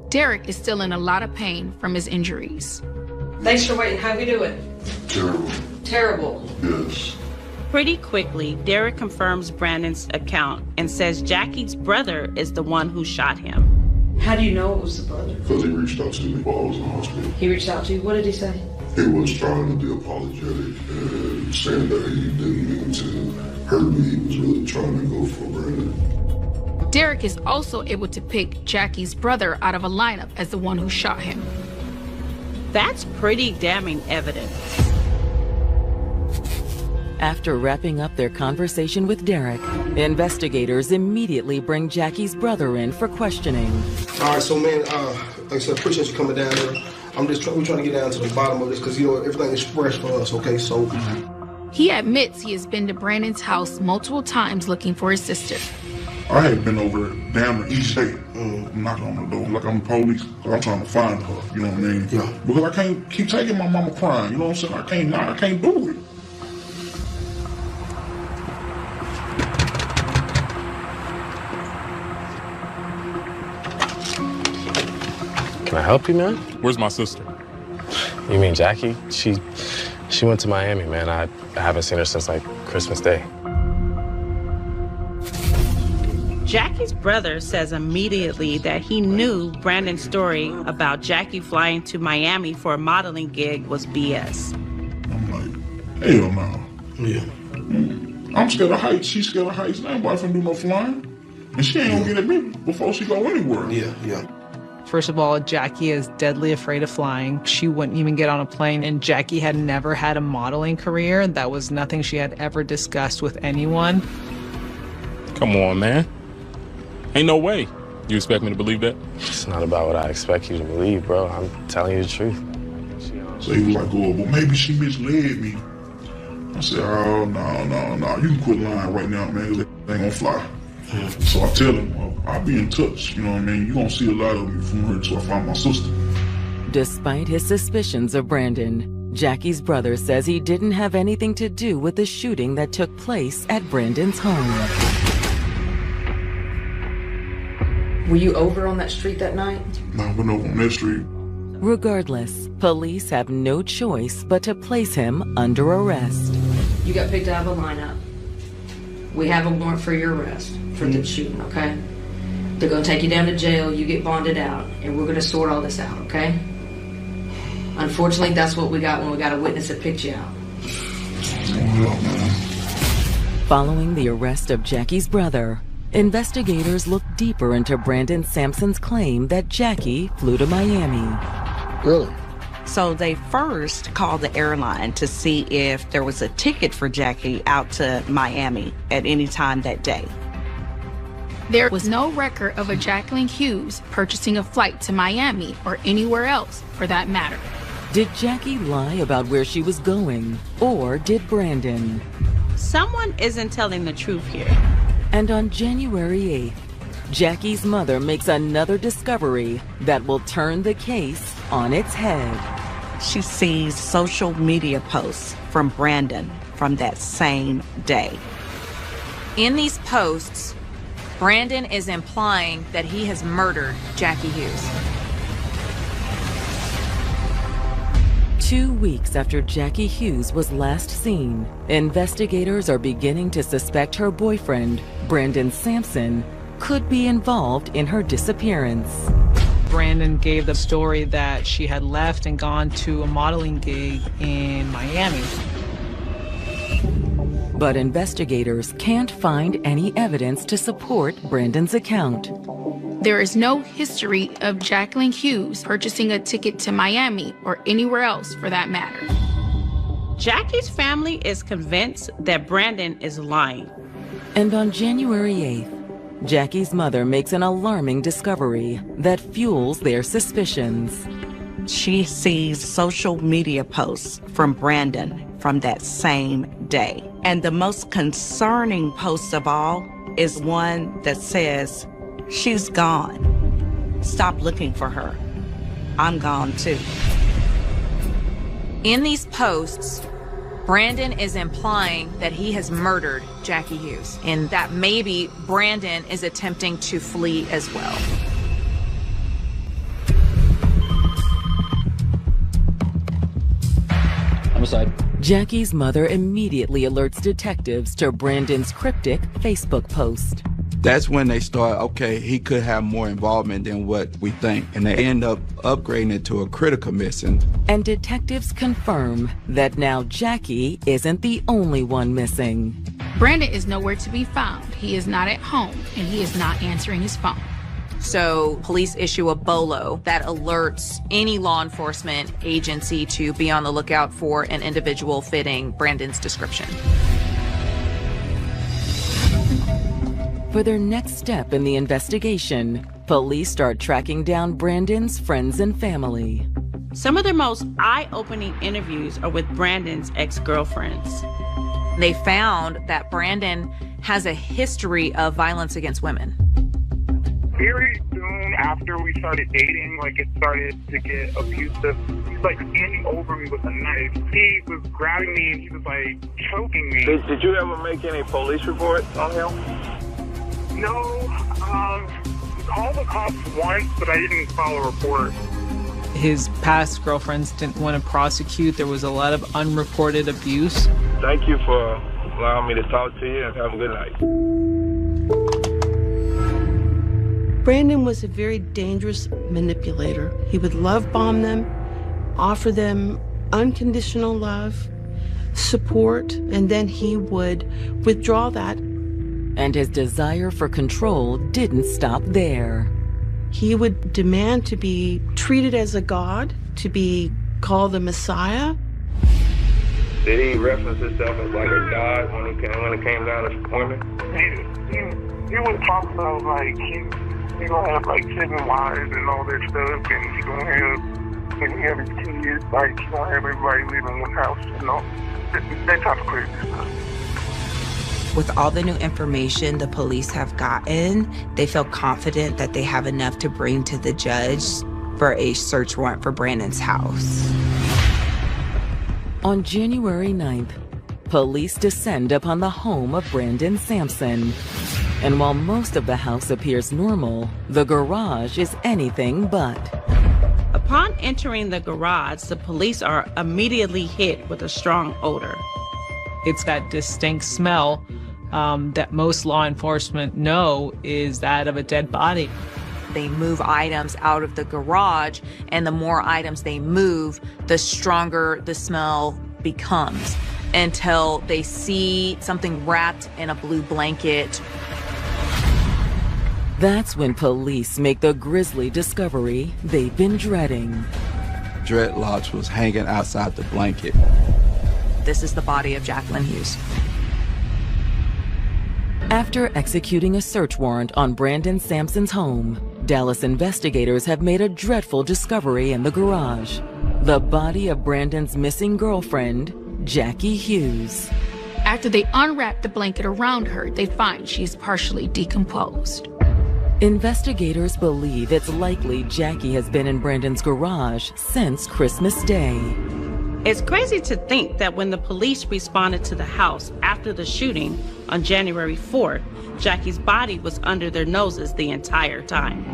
Derek is still in a lot of pain from his injuries. Thanks for waiting. How we doing? Terrible. Terrible. Yes. Pretty quickly, Derek confirms Brandon's account and says Jackie's brother is the one who shot him. How do you know it was the brother? Because he reached out to me while I was in the hospital. He reached out to you? What did he say? He was trying to be apologetic and saying that he didn't mean to hurt me. He was really trying to go for Brandon. Derek is also able to pick Jackie's brother out of a lineup as the one who shot him. That's pretty damning evidence. After wrapping up their conversation with Derek, investigators immediately bring Jackie's brother in for questioning. All right, so man, like I said, appreciate you coming down here. We're trying to get down to the bottom of this because, you know, everything is fresh for us, okay? So. He admits he has been to Brandon's house multiple times looking for his sister. I had been over damn near each day, knocking on the door like I'm the police, because I'm trying to find her, you know what I mean? Yeah. Because I can't keep taking my mama crying, you know what I'm saying? I can't do it. Can I help you, man? Where's my sister? You mean Jackie? She went to Miami, man. I haven't seen her since, like, Christmas Day. Jackie's brother says immediately that he knew Brandon's story about Jackie flying to Miami for a modeling gig was BS. I'm like, hell no. Yeah. I'm scared of heights. She's scared of heights. Ain't nobody finna do no flying. And she ain't gonna get at me before she go anywhere. Yeah. First of all, Jackie is deadly afraid of flying. She wouldn't even get on a plane, and Jackie had never had a modeling career. That was nothing she had ever discussed with anyone. Come on, man. Ain't no way. You expect me to believe that? It's not about what I expect you to believe, bro. I'm telling you the truth. So he was like, oh, well, maybe she misled me. I said, oh, no. You can quit lying right now, man. They ain't gonna fly. So I tell him, well, I'll be in touch, you know what I mean? You're gonna see a lot of me from her until I find my sister. Despite his suspicions of Brandon, Jackie's brother says he didn't have anything to do with the shooting that took place at Brandon's home. Were you over on that street that night? No, I went over on that street. Regardless, police have no choice but to place him under arrest. You got picked out of a lineup. We have a warrant for your arrest for the shooting, okay? They're gonna take you down to jail, you get bonded out, and we're gonna sort all this out, okay? Unfortunately, that's what we got when we got a witness that picked you out. Following the arrest of Jackie's brother, investigators looked deeper into Brandon Sampson's claim that Jackie flew to Miami. Really? So they first called the airline to see if there was a ticket for Jackie out to Miami at any time that day. There was no record of a Jacqueline Hughes purchasing a flight to Miami or anywhere else for that matter. Did Jackie lie about where she was going, or did Brandon? Someone isn't telling the truth here. And on January 8th, Jackie's mother makes another discovery that will turn the case on its head. She sees social media posts from Brandon from that same day. In these posts, Brandon is implying that he has murdered Jackie Hughes. 2 weeks after Jackie Hughes was last seen, investigators are beginning to suspect her boyfriend, Brandon Sampson, could be involved in her disappearance. Brandon gave the story that she had left and gone to a modeling gig in Miami. But investigators can't find any evidence to support Brandon's account. There is no history of Jacqueline Hughes purchasing a ticket to Miami or anywhere else for that matter. Jackie's family is convinced that Brandon is lying. And on January 8th, Jackie's mother makes an alarming discovery that fuels their suspicions. She sees social media posts from Brandon from that same day. And the most concerning post of all is one that says, "She's gone. Stop looking for her. I'm gone too." In these posts, Brandon is implying that he has murdered Jackie Hughes and that maybe Brandon is attempting to flee as well. Homicide. Jackie's mother immediately alerts detectives to Brandon's cryptic Facebook post. That's when they start, okay, he could have more involvement than what we think. And they end up upgrading it to a critical missing. And detectives confirm that now Jackie isn't the only one missing. Brandon is nowhere to be found. He is not at home, and he is not answering his phone. So police issue a BOLO that alerts any law enforcement agency to be on the lookout for an individual fitting Brandon's description. For their next step in the investigation, police start tracking down Brandon's friends and family. Some of their most eye-opening interviews are with Brandon's ex-girlfriends. They found that Brandon has a history of violence against women. Very soon after we started dating, it started to get abusive. He's standing over me with a knife. He was grabbing me and he was choking me. Did you ever make any police reports on him? No, called the cops once, but I didn't file a report. His past girlfriends didn't want to prosecute. There was a lot of unreported abuse. Thank you for allowing me to talk to you, and have a good night. Brandon was a very dangerous manipulator. He would love bomb them, offer them unconditional love, support, and then he would withdraw that. And his desire for control didn't stop there. He would demand to be treated as a god, to be called the Messiah. Did he reference himself as a god when it came down to women? He would talk about he gonna have 7 wives and all that stuff, and he gonna have his kids, he gonna have everybody live in one house, that type of crazy stuff. With all the new information the police have gotten, they feel confident that they have enough to bring to the judge for a search warrant for Brandon's house. On January 9th, police descend upon the home of Brandon Sampson. And while most of the house appears normal, the garage is anything but. Upon entering the garage, the police are immediately hit with a strong odor. It's that distinct smell that most law enforcement know is that of a dead body. They move items out of the garage, and the more items they move, the stronger the smell becomes, until they see something wrapped in a blue blanket. That's when police make the grisly discovery they've been dreading. Dreadlocks was hanging outside the blanket. This is the body of Jacqueline Hughes. After executing a search warrant on Brandon Sampson's home, Dallas investigators have made a dreadful discovery in the garage. The body of Brandon's missing girlfriend, Jackie Hughes. After they unwrap the blanket around her, they find she's partially decomposed. Investigators believe it's likely Jackie has been in Brandon's garage since Christmas Day. It's crazy to think that when the police responded to the house after the shooting on January 4th, Jackie's body was under their noses the entire time.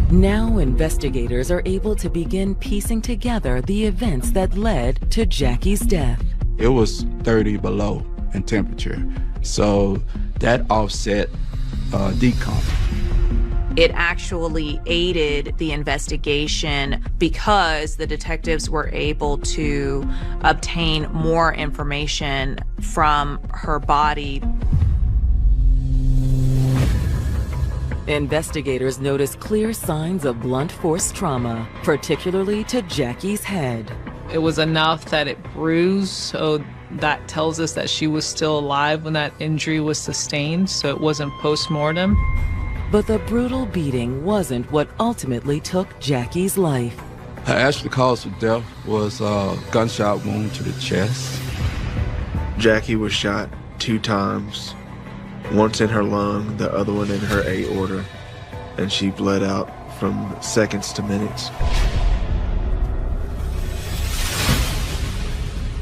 Now investigators are able to begin piecing together the events that led to Jackie's death. It was 30 below in temperature, so that offset decomp. It actually aided the investigation because the detectives were able to obtain more information from her body. Investigators noticed clear signs of blunt force trauma, particularly to Jackie's head. It was enough that it bruised, so that tells us that she was still alive when that injury was sustained, so it wasn't post-mortem. But the brutal beating wasn't what ultimately took Jackie's life. Her actual cause of death was a gunshot wound to the chest. Jackie was shot 2 times, once in her lung, the other one in her aorta, and she bled out from seconds to minutes.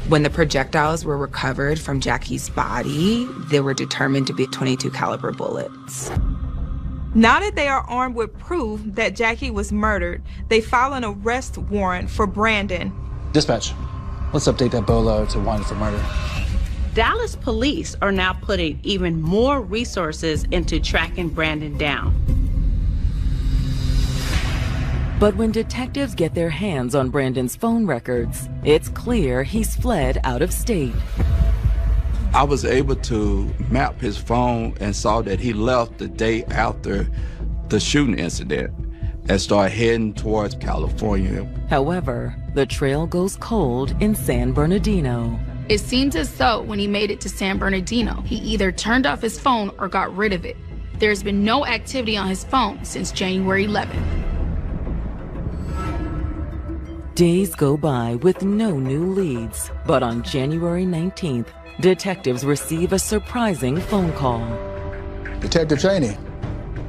When the projectiles were recovered from Jackie's body, they were determined to be .22 caliber bullets. Now that they are armed with proof that Jackie was murdered, they file an arrest warrant for Brandon. Dispatch, let's update that bolo to wanted for murder. Dallas police are now putting even more resources into tracking Brandon down. But when detectives get their hands on Brandon's phone records, it's clear he's fled out of state. I was able to map his phone and saw that he left the day after the shooting incident and started heading towards California. However, the trail goes cold in San Bernardino. It seems as though when he made it to San Bernardino, he either turned off his phone or got rid of it. There's been no activity on his phone since January 11th. Days go by with no new leads, but on January 19th, detectives receive a surprising phone call. Detective Cheney.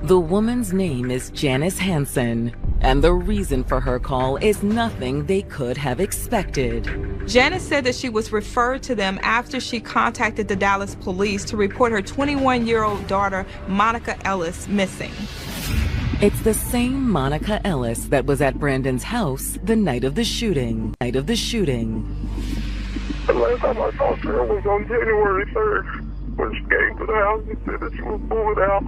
The woman's name is Janice Hansen, and the reason for her call is nothing they could have expected. Janice said that she was referred to them after she contacted the Dallas police to report her 21-year-old daughter, Monica Ellis, missing. It's the same Monica Ellis that was at Brandon's house the night of the shooting. The last time I talked to her was on January 3rd. When she came to the house, she said that she was moving out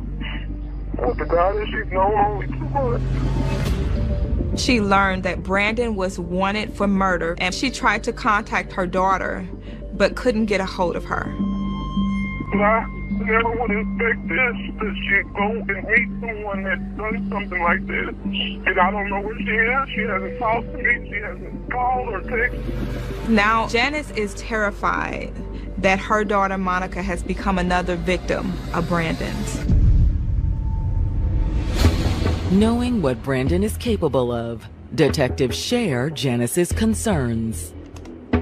with the guy that she's known only 2 months. She learned that Brandon was wanted for murder, and she tried to contact her daughter, but couldn't get a hold of her. I never would expect this, that she'd go and meet someone that's done something like this. And I don't know where she is. She hasn't talked to me. She hasn't called or texted. Now, Janice is terrified that her daughter Monica has become another victim of Brandon's. Knowing what Brandon is capable of, detectives share Janice's concerns.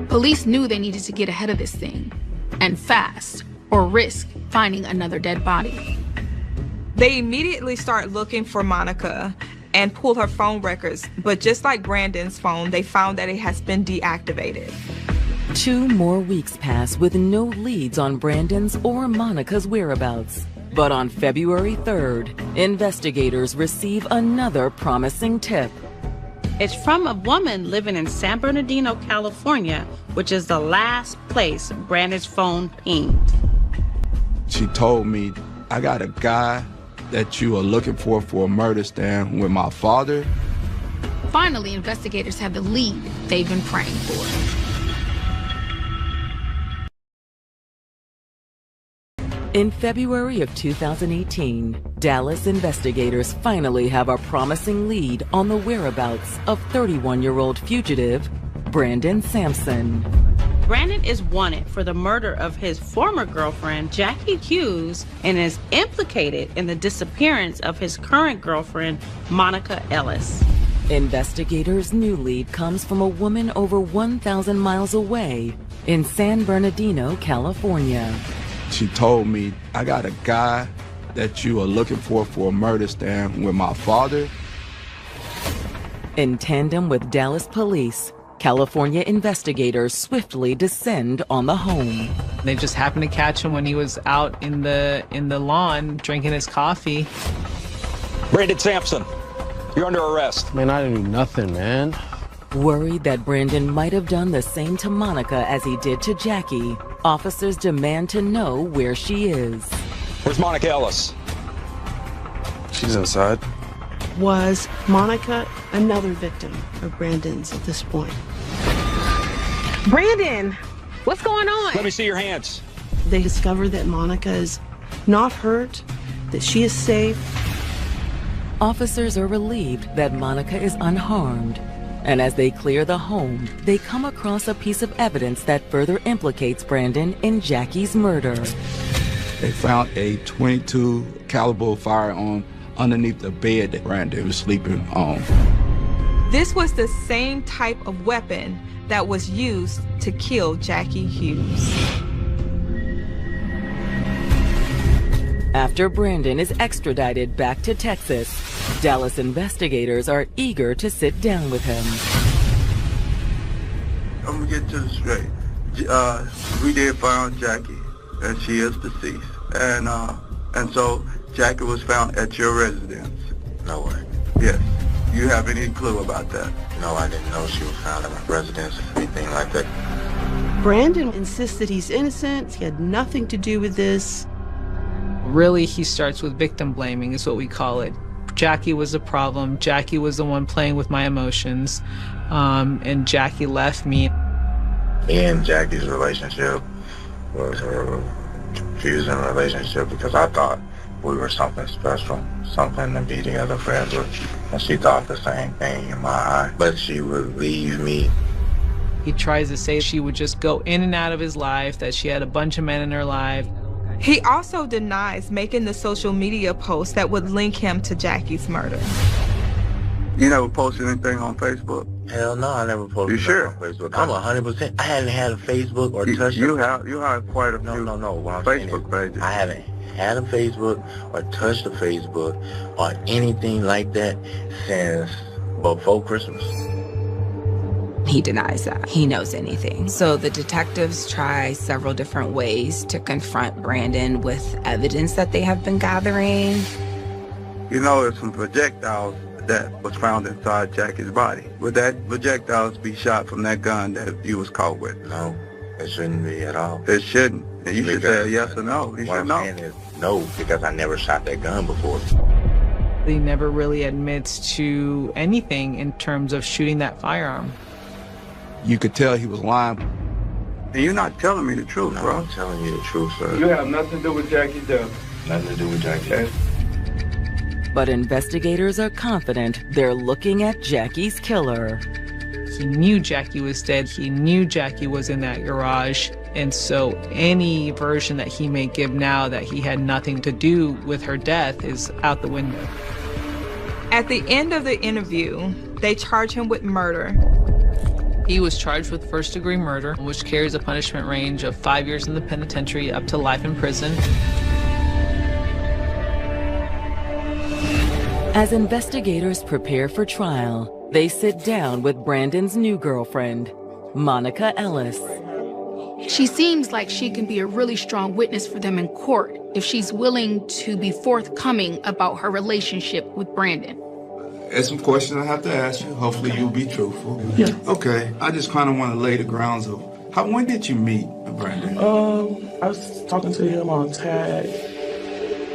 Police knew they needed to get ahead of this thing, and fast, or risk finding another dead body. They immediately start looking for Monica and pull her phone records, but just like Brandon's phone, they found that it has been deactivated. 2 more weeks pass with no leads on Brandon's or Monica's whereabouts. But on February 3rd, investigators receive another promising tip. It's from a woman living in San Bernardino, California, which is the last place Brandon's phone pinged. She told me, I got a guy that you are looking for a murder stand with my father. Finally, investigators have the lead they've been praying for. In February of 2018, Dallas investigators finally have a promising lead on the whereabouts of 31-year-old fugitive Brandon Sampson. Brandon is wanted for the murder of his former girlfriend, Jackie Hughes, and is implicated in the disappearance of his current girlfriend, Monica Ellis. Investigators' new lead comes from a woman over 1,000 miles away in San Bernardino, California. She told me, I got a guy that you are looking for a murder stand with my father. In tandem with Dallas police, California investigators swiftly descend on the home. They just happened to catch him when he was out in the lawn drinking his coffee. Brandon Sampson, you're under arrest. Man, I didn't do nothing, man. Worried that Brandon might have done the same to Monica as he did to Jackie, officers demand to know where she is. Where's Monica Ellis? She's inside. Was Monica another victim of Brandon's at this point? Brandon, what's going on? Let me see your hands. They discover that Monica is not hurt, that she is safe. Officers are relieved that Monica is unharmed. And as they clear the home, they come across a piece of evidence that further implicates Brandon in Jackie's murder. They found a .22 caliber firearm underneath the bed that Brandon was sleeping on. This was the same type of weapon that was used to kill Jackie Hughes. After Brandon is extradited back to Texas, Dallas investigators are eager to sit down with him. I'm gonna get to this straight. We did find Jackie, and she is deceased. And so Jackie was found at your residence. No way. Yes. You have any clue about that? No, I didn't know she was found at my residence or anything like that. Brandon insists that he's innocent, he had nothing to do with this. Really, he starts with victim blaming, is what we call it. Jackie was the problem. Jackie was the one playing with my emotions. And Jackie left me. Me and Jackie's relationship was a confusing relationship because I thought we were something special, something to be together forever. And she thought the same thing in my eye. But she would leave me. He tries to say she would just go in and out of his life, that she had a bunch of men in her life. He also denies making the social media post that would link him to Jackie's murder. You never posted anything on Facebook? Hell no, I never posted You sure? on Facebook. I'm 100%. I hadn't had a Facebook or touched You have quite a few What I'm Facebook pages. I haven't had a Facebook or touched a Facebook or anything like that since before Christmas. He denies that he knows anything. So the detectives try several different ways to confront Brandon with evidence that they have been gathering. You know, there's some projectiles that was found inside Jackie's body. Would that projectiles be shot from that gun that you was caught with? No, it shouldn't be at all. It shouldn't. And you should say yes or no. You should know. What I'm saying is no, because I never shot that gun before. He never really admits to anything in terms of shooting that firearm. You could tell he was lying. And you're not telling me the truth, No, bro. I'm telling you the truth, sir. You have nothing to do with Jackie's death. Nothing to do with Jackie. But investigators are confident they're looking at Jackie's killer. He knew Jackie was dead. He knew Jackie was in that garage. And so any version that he may give now that he had nothing to do with her death is out the window. At the end of the interview, they charge him with murder. He was charged with first-degree murder, which carries a punishment range of 5 years in the penitentiary up to life in prison. As investigators prepare for trial, they sit down with Brandon's new girlfriend, Monica Ellis. She seems like she can be a really strong witness for them in court if she's willing to be forthcoming about her relationship with Brandon. There's some questions I have to ask you. Hopefully you'll be truthful. Yeah. Okay. I just kind of want to lay the grounds of when did you meet Brandon? I was talking to him on Tag.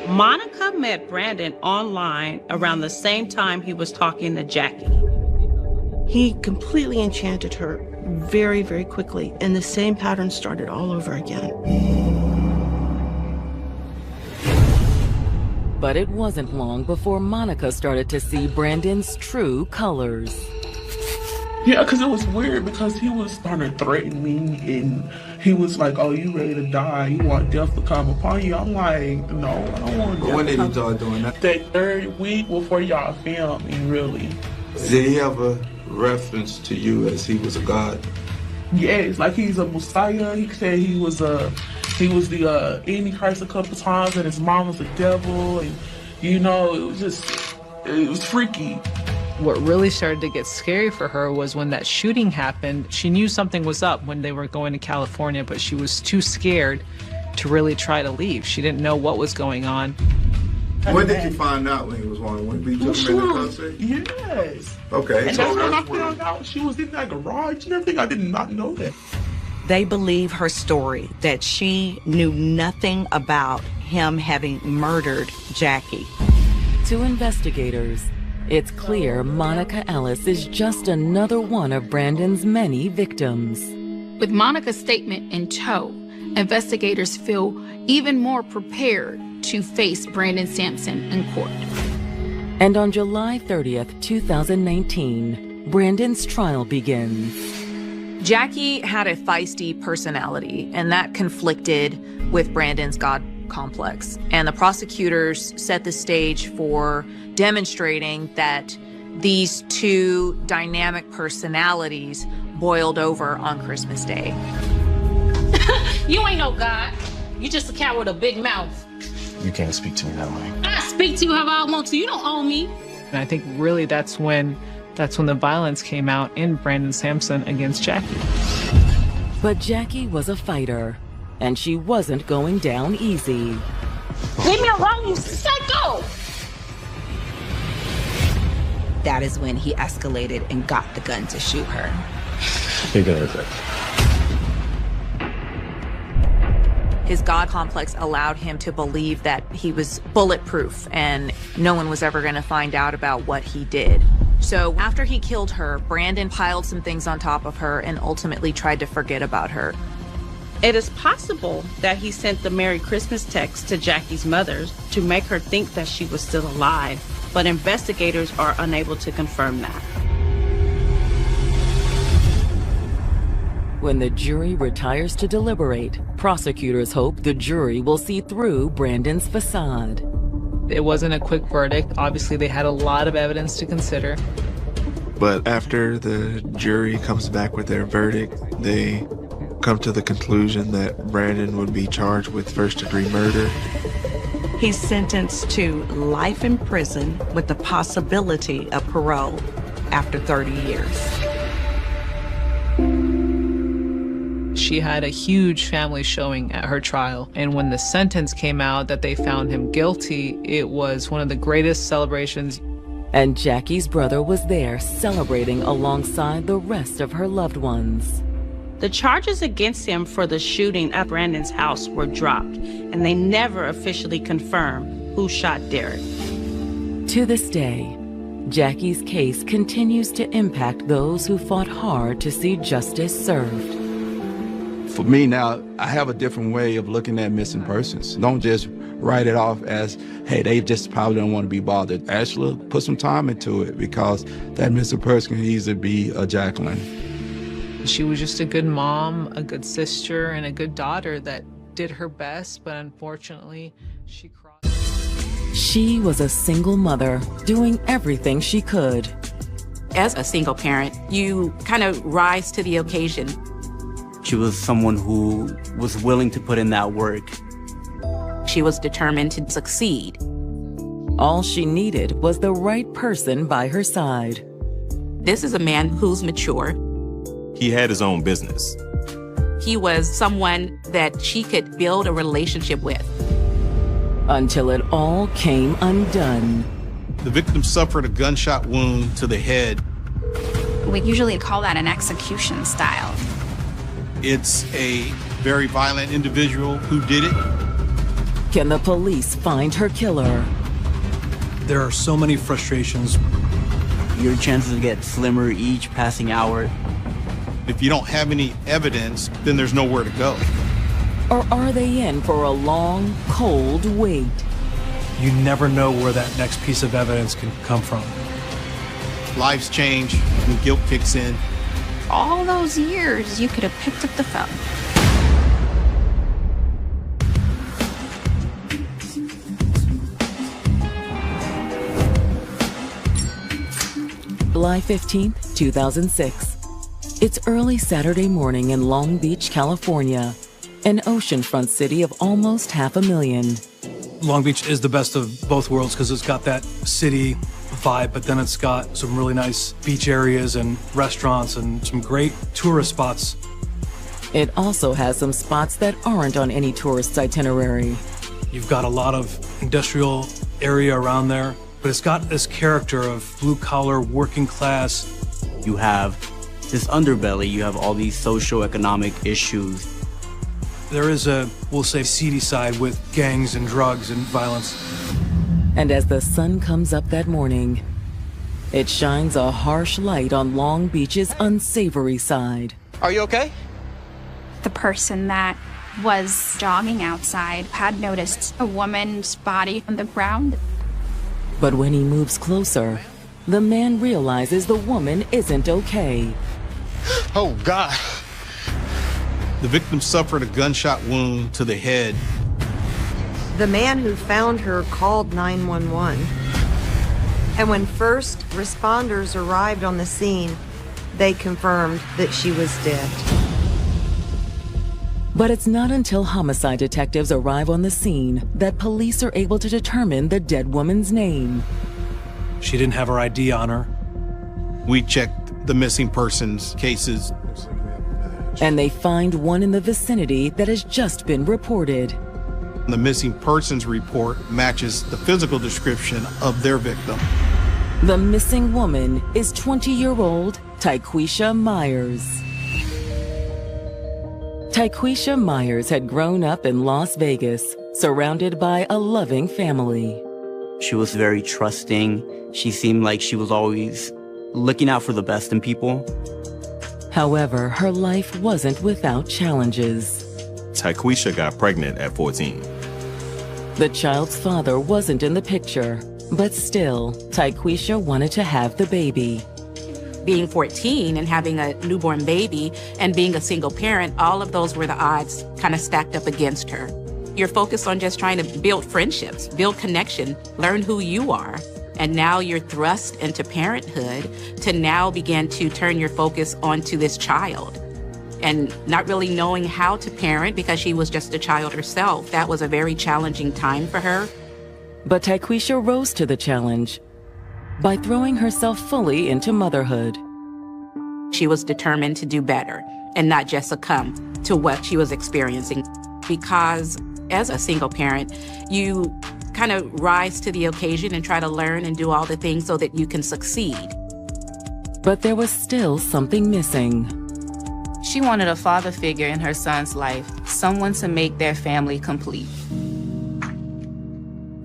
Monica met Brandon online around the same time he was talking to Jackie. He completely enchanted her very, very quickly, and the same pattern started all over again. But it wasn't long before Monica started to see Brandon's true colors. Yeah, because it was weird because he was starting to threaten me and he was like, oh, you ready to die? You want death to come upon you? I'm like, no, I don't want death. When did he start doing that? That third week before y'all filmed me, really. Did he ever reference to you as he was a god? Yes, like he's a Messiah. He said he was the Antichrist a couple times and his mom was a devil. And, you know, it was freaky. What really started to get scary for her was when that shooting happened. She knew something was up when they were going to California, but she was too scared to really try to leave. She didn't know what was going on. When did you find out when he was on? When we took him in the concert? Yes. Okay. And that's when I found out she was in that garage and everything. I did not know that. They believe her story that she knew nothing about him having murdered Jackie. To investigators, it's clear Monica Ellis is just another one of Brandon's many victims. With Monica's statement in tow, investigators feel even more prepared to face Brandon Sampson in court. And on July 30th, 2019, Brandon's trial begins. Jackie had a feisty personality, and that conflicted with Brandon's God complex. And the prosecutors set the stage for demonstrating that these two dynamic personalities boiled over on Christmas Day. You ain't no God. You just a cat with a big mouth. You can't speak to me that way. I speak to you how I want to. You don't own me. And I think really that's when the violence came out in Brandon Sampson against Jackie. But Jackie was a fighter, and she wasn't going down easy. Leave me alone, you psycho! That is when he escalated and got the gun to shoot her. You're gonna regret. His God complex allowed him to believe that he was bulletproof and no one was ever going to find out about what he did. So after he killed her, Brandon piled some things on top of her and ultimately tried to forget about her. It is possible that he sent the Merry Christmas text to Jackie's mother to make her think that she was still alive, but investigators are unable to confirm that. When the jury retires to deliberate, prosecutors hope the jury will see through Brandon's facade. It wasn't a quick verdict. Obviously, they had a lot of evidence to consider. But after the jury comes back with their verdict, they come to the conclusion that Brandon would be charged with first-degree murder. He's sentenced to life in prison with the possibility of parole after 30 years. She had a huge family showing at her trial, and when the sentence came out that they found him guilty, it was one of the greatest celebrations. And Jackie's brother was there celebrating alongside the rest of her loved ones. The charges against him for the shooting at Brandon's house were dropped, and they never officially confirmed who shot Derek. To this day, Jackie's case continues to impact those who fought hard to see justice served. For me now, I have a different way of looking at missing persons. Don't just write it off as, hey, they just probably don't want to be bothered. Actually, put some time into it, because that missing person can easily be a Jacqueline. She was just a good mom, a good sister, and a good daughter that did her best, but unfortunately, she crossed. She was a single mother, doing everything she could. As a single parent, you kind of rise to the occasion. She was someone who was willing to put in that work. She was determined to succeed. All she needed was the right person by her side. This is a man who's mature. He had his own business. He was someone that she could build a relationship with. Until it all came undone. The victim suffered a gunshot wound to the head. We usually call that an execution style. It's a very violent individual who did it. Can the police find her killer? There are so many frustrations. Your chances get slimmer each passing hour. If you don't have any evidence, then there's nowhere to go. Or are they in for a long, cold wait? You never know where that next piece of evidence can come from. Lives change when guilt kicks in. All those years, you could have picked up the phone. July 15th, 2006. It's early Saturday morning in Long Beach, California, an oceanfront city of almost 500,000. Long Beach is the best of both worlds because it's got that city vibe, but then it's got some really nice beach areas and restaurants and some great tourist spots. It also has some spots that aren't on any tourist's itinerary. You've got a lot of industrial area around there, but it's got this character of blue-collar, working class. You have this underbelly, you have all these socio-economic issues. There is a, we'll say, seedy side with gangs and drugs and violence. And as the sun comes up that morning, it shines a harsh light on Long Beach's unsavory side. Are you okay? The person that was jogging outside had noticed a woman's body on the ground. But when he moves closer, the man realizes the woman isn't okay. Oh, God. The victim suffered a gunshot wound to the head. The man who found her called 911. And when first responders arrived on the scene, they confirmed that she was dead. But it's not until homicide detectives arrive on the scene that police are able to determine the dead woman's name. She didn't have her ID on her. We checked the missing persons cases. And they find one in the vicinity that has just been reported. The missing persons report matches the physical description of their victim. The missing woman is 20-year-old Tyquisha Myers. Tyquisha Myers had grown up in Las Vegas, surrounded by a loving family. She was very trusting. She seemed like she was always looking out for the best in people. However, her life wasn't without challenges. Tyquisha got pregnant at 14. The child's father wasn't in the picture, but still, Tyquisha wanted to have the baby. Being 14 and having a newborn baby and being a single parent, all of those were the odds kind of stacked up against her. You're focused on just trying to build friendships, build connection, learn who you are. And now you're thrust into parenthood to now begin to turn your focus onto this child. And not really knowing how to parent because she was just a child herself, that was a very challenging time for her. But Tyquisha rose to the challenge by throwing herself fully into motherhood. She was determined to do better and not just succumb to what she was experiencing. Because as a single parent, you kind of rise to the occasion and try to learn and do all the things so that you can succeed. But there was still something missing. She wanted a father figure in her son's life, someone to make their family complete.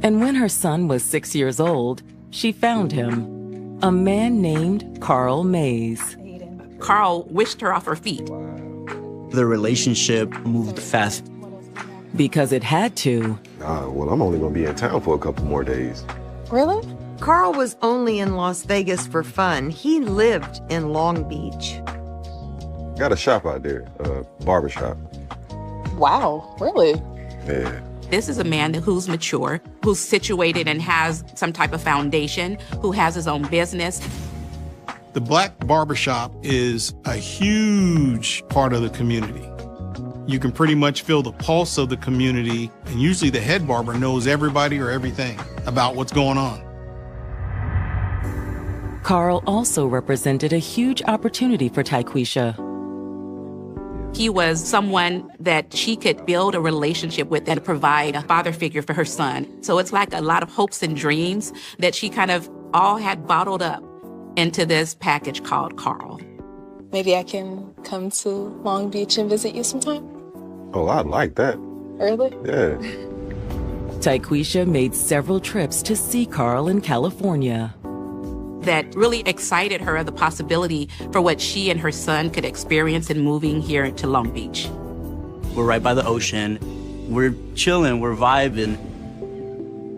And when her son was 6 years old, she found him, a man named Carl Mays. Carl wished her off her feet. The relationship moved fast. Because it had to. Well, I'm only going to be in town for a couple more days. Really? Carl was only in Las Vegas for fun. He lived in Long Beach. Got a shop out there, barbershop. Wow, really? Yeah. This is a man who's mature, who's situated and has some type of foundation, who has his own business. The Black Barbershop is a huge part of the community. You can pretty much feel the pulse of the community, and usually the head barber knows everybody or everything about what's going on. Carl also represented a huge opportunity for Tyquisha. He was someone that she could build a relationship with and provide a father figure for her son. So it's like a lot of hopes and dreams that she kind of all had bottled up into this package called Carl. Maybe I can come to Long Beach and visit you sometime? Oh, I'd like that. Really? Yeah. Tyquisha made several trips to see Carl in California. That really excited her of the possibility for what she and her son could experience in moving here to Long Beach. We're right by the ocean. We're chilling, we're vibing.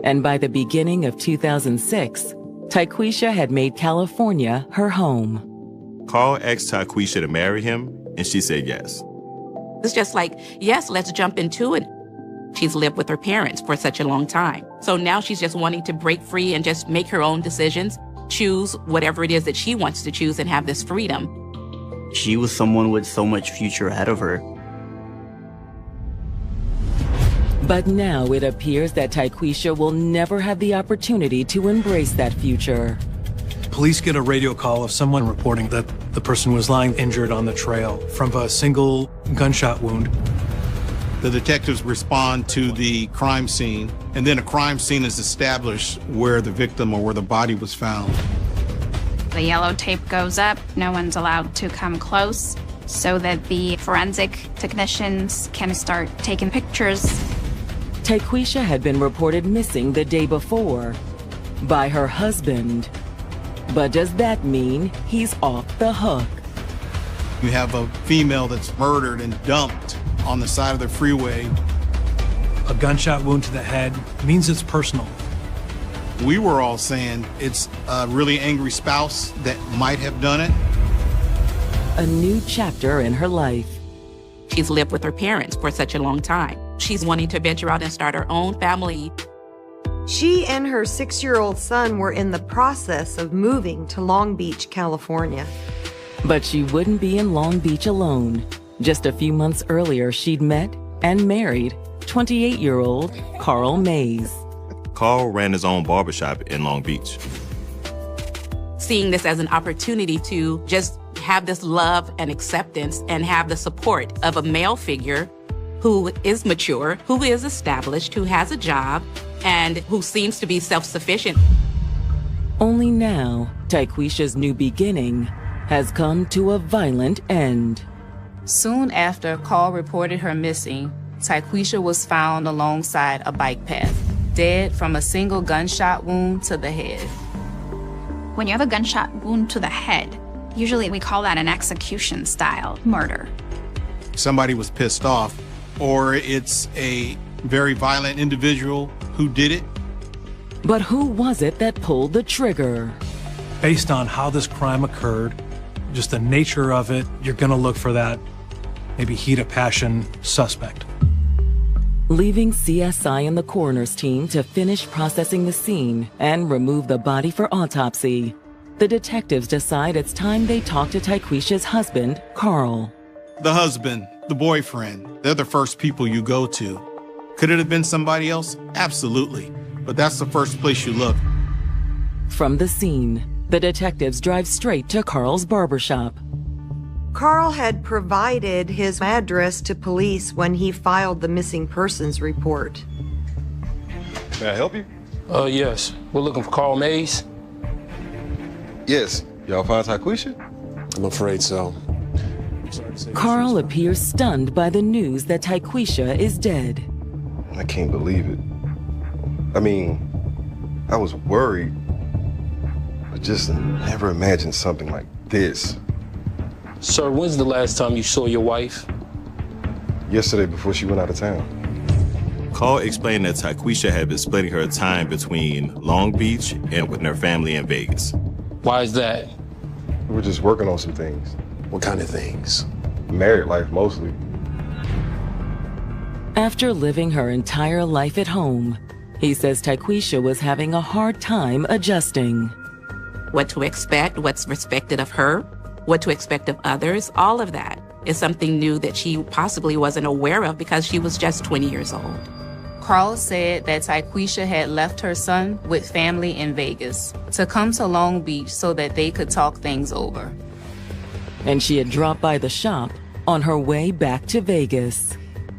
And by the beginning of 2006, Tyquisha had made California her home. Carl asked Tyquisha to marry him, and she said yes. It's just like, yes, let's jump into it. She's lived with her parents for such a long time. So now she's just wanting to break free and just make her own decisions, choose whatever it is that she wants to choose and have this freedom. She was someone with so much future ahead of her. But now it appears that Tyquisha will never have the opportunity to embrace that future. Police get a radio call of someone reporting that the person was lying injured on the trail from a single gunshot wound. The detectives respond to the crime scene, and then a crime scene is established where the victim or where the body was found. The yellow tape goes up. No one's allowed to come close so that the forensic technicians can start taking pictures. Tyquisha had been reported missing the day before by her husband. But does that mean he's off the hook? You have a female that's murdered and dumped on the side of the freeway. A gunshot wound to the head means it's personal. We were all saying it's a really angry spouse that might have done it. A new chapter in her life. She's lived with her parents for such a long time. She's wanting to venture out and start her own family. She and her 6-year-old son were in the process of moving to Long Beach, California. But she wouldn't be in Long Beach alone. Just a few months earlier, she'd met and married 28-year-old Carl Mays. Carl ran his own barbershop in Long Beach. Seeing this as an opportunity to just have this love and acceptance and have the support of a male figure who is mature, who is established, who has a job, and who seems to be self-sufficient. Only now, Tyquisha's new beginning has come to a violent end. Soon after Carl reported her missing, Tyquisha was found alongside a bike path, dead from a single gunshot wound to the head. When you have a gunshot wound to the head, usually we call that an execution-style murder. Somebody was pissed off, or it's a very violent individual who did it. But who was it that pulled the trigger? Based on how this crime occurred, just the nature of it, you're gonna look for that maybe heat of passion suspect. Leaving CSI and the coroner's team to finish processing the scene and remove the body for autopsy, the detectives decide it's time they talk to Tyquisha's husband, Carl. The husband, the boyfriend, they're the first people you go to. Could it have been somebody else? Absolutely. But that's the first place you look. From the scene, the detectives drive straight to Carl's barbershop. Carl had provided his address to police when he filed the missing persons report. May I help you? Yes. We're looking for Carl Mays. Yes. Y'all find Tyquisha? I'm afraid so. Carl appears stunned by the news that Tyquisha is dead. I can't believe it. I mean, I was worried, but just never imagined something like this. Sir, when's the last time you saw your wife? Yesterday before she went out of town. Carl explained that Tyquisha had been splitting her time between Long Beach and with her family in Vegas. Why is that? We were just working on some things. What kind of things? Married life, mostly. After living her entire life at home, he says Tyquisha was having a hard time adjusting. What to expect, what's expected of her, what to expect of others, all of that is something new that she possibly wasn't aware of because she was just 20 years old. Carl said that Tyquisha had left her son with family in Vegas to come to Long Beach so that they could talk things over. And she had dropped by the shop on her way back to Vegas.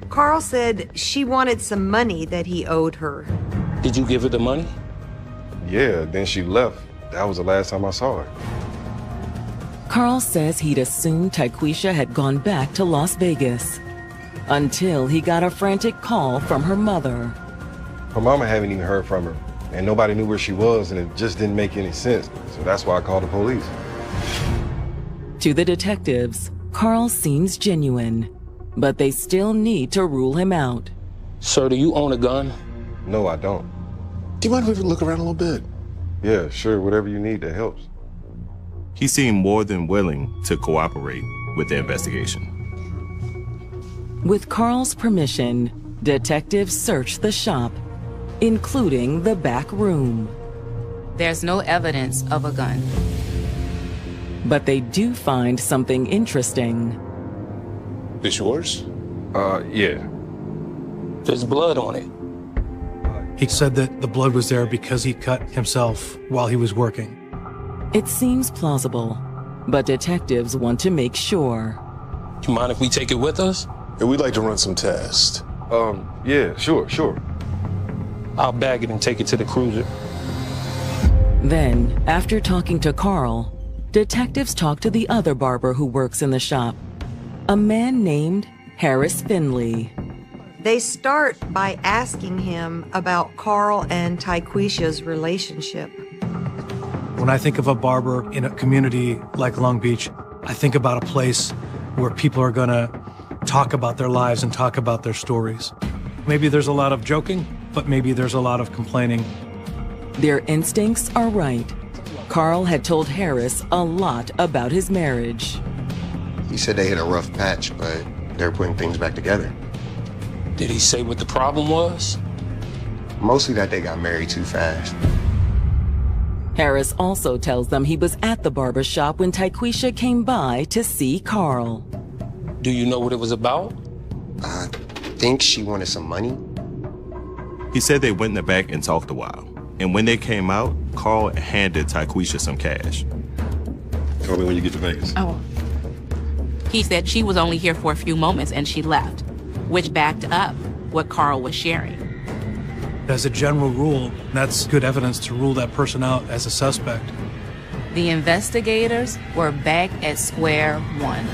Carl said she wanted some money that he owed her. Did you give her the money? Yeah, then she left. That was the last time I saw her. Carl says he'd assumed Tyquisha had gone back to Las Vegas until he got a frantic call from her mother. Her mama hadn't even heard from her, and nobody knew where she was, and it just didn't make any sense. So that's why I called the police. To the detectives, Carl seems genuine, but they still need to rule him out. Sir, do you own a gun? No, I don't. Do you mind if we look around a little bit? Yeah, sure, whatever you need, that helps. He seemed more than willing to cooperate with the investigation. With Carl's permission, detectives searched the shop, including the back room. There's no evidence of a gun. But they do find something interesting. This yours? Yeah. There's blood on it. He said that the blood was there because he cut himself while he was working. It seems plausible, but detectives want to make sure. You mind if we take it with us? Yeah, we'd like to run some tests. Yeah, sure. I'll bag it and take it to the cruiser. Then, after talking to Carl, detectives talk to the other barber who works in the shop, a man named Harris Finley. They start by asking him about Carl and Tyquisha's relationship. When I think of a barber in a community like Long Beach, I think about a place where people are gonna talk about their lives and talk about their stories. Maybe there's a lot of joking, but maybe there's a lot of complaining. Their instincts are right. Carl had told Harris a lot about his marriage. He said they hit a rough patch, but they're putting things back together. Did he say what the problem was? Mostly that they got married too fast. Harris also tells them he was at the barber shop when Tyquisha came by to see Carl. Do you know what it was about? I think she wanted some money. He said they went in the back and talked a while. And when they came out, Carl handed Tyquisha some cash. Tell me when you get to Vegas. Oh. He said she was only here for a few moments and she left, which backed up what Carl was sharing. As a general rule, that's good evidence to rule that person out as a suspect. The investigators were back at square one.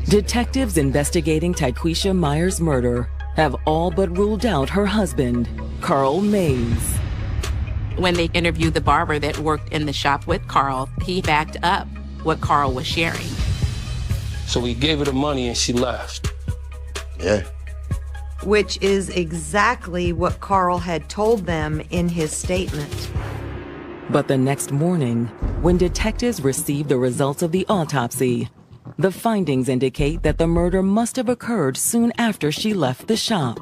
Detectives investigating Tyquisha Myers' murder have all but ruled out her husband, Carl Mays. When they interviewed the barber that worked in the shop with Carl, he backed up what Carl was sharing. So he gave her the money and she left. Yeah. Which is exactly what Carl had told them in his statement. But the next morning, when detectives received the results of the autopsy, the findings indicate that the murder must have occurred soon after she left the shop.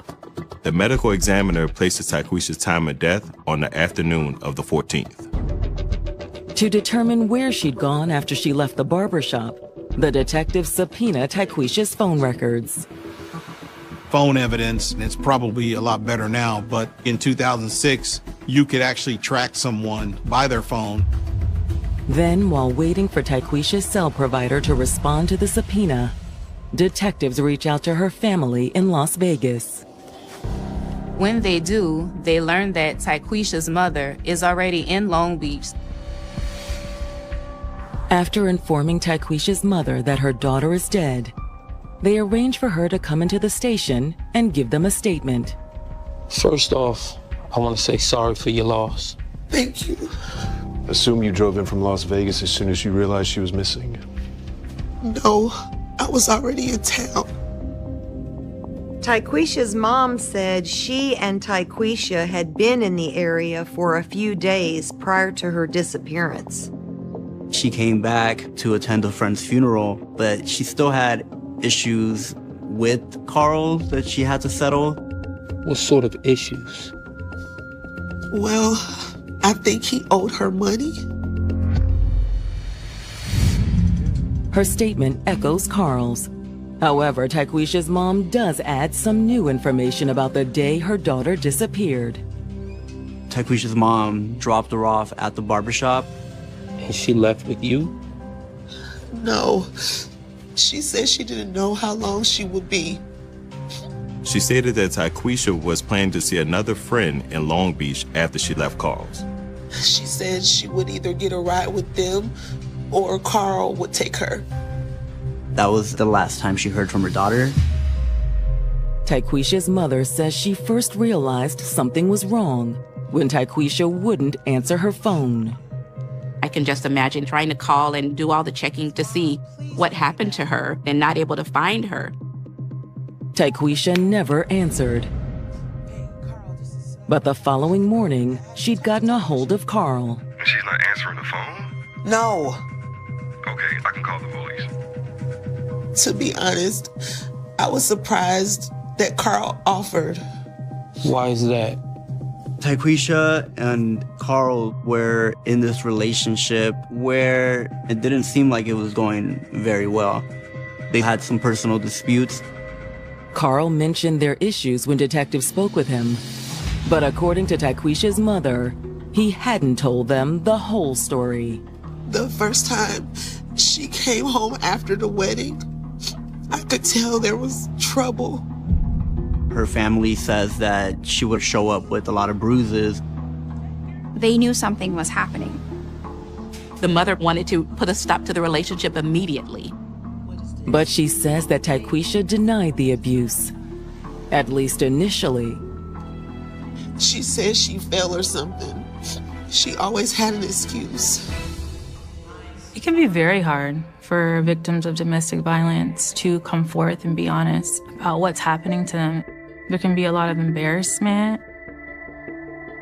The medical examiner places Tyquisha's time of death on the afternoon of the 14th. To determine where she'd gone after she left the barber shop, the detectives subpoena Tyquisha's phone records. Phone evidence, and it's probably a lot better now, but in 2006, you could actually track someone by their phone. Then, while waiting for Tyquisha's cell provider to respond to the subpoena, detectives reach out to her family in Las Vegas. When they do, they learn that Tyquisha's mother is already in Long Beach. After informing Tyquisha's mother that her daughter is dead, they arrange for her to come into the station and give them a statement. First off, I want to say sorry for your loss. Thank you. Assume you drove in from Las Vegas as soon as you realized she was missing. No, I was already in town. Tyquisha's mom said she and Tyquisha had been in the area for a few days prior to her disappearance. She came back to attend a friend's funeral, but she still had issues with Carl that she had to settle. What sort of issues? Well, I think he owed her money. Her statement echoes Carl's. However, Tyquisha's mom does add some new information about the day her daughter disappeared. Tyquisha's mom dropped her off at the barbershop. And she left with you? No. She said she didn't know how long she would be. She stated that Tyquisha was planning to see another friend in Long Beach after she left Carl's. She said she would either get a ride with them or Carl would take her. That was the last time she heard from her daughter. Tyquisha's mother says she first realized something was wrong when Tyquisha wouldn't answer her phone. I can just imagine trying to call and do all the checking to see what happened to her and not able to find her. Tyquisha never answered. But the following morning, she'd gotten a hold of Carl. She's not answering the phone? No. Okay, I can call the police. To be honest, I was surprised that Carl offered. Why is that? Tyquisha and Carl were in this relationship where it didn't seem like it was going very well. They had some personal disputes. Carl mentioned their issues when detectives spoke with him, but according to Tyquisha's mother, he hadn't told them the whole story. The first time she came home after the wedding, I could tell there was trouble. Her family says that she would show up with a lot of bruises. They knew something was happening. The mother wanted to put a stop to the relationship immediately. But she says that Tyquisha denied the abuse, at least initially. She said she fell or something. She always had an excuse. It can be very hard for victims of domestic violence to come forth and be honest about what's happening to them. There can be a lot of embarrassment.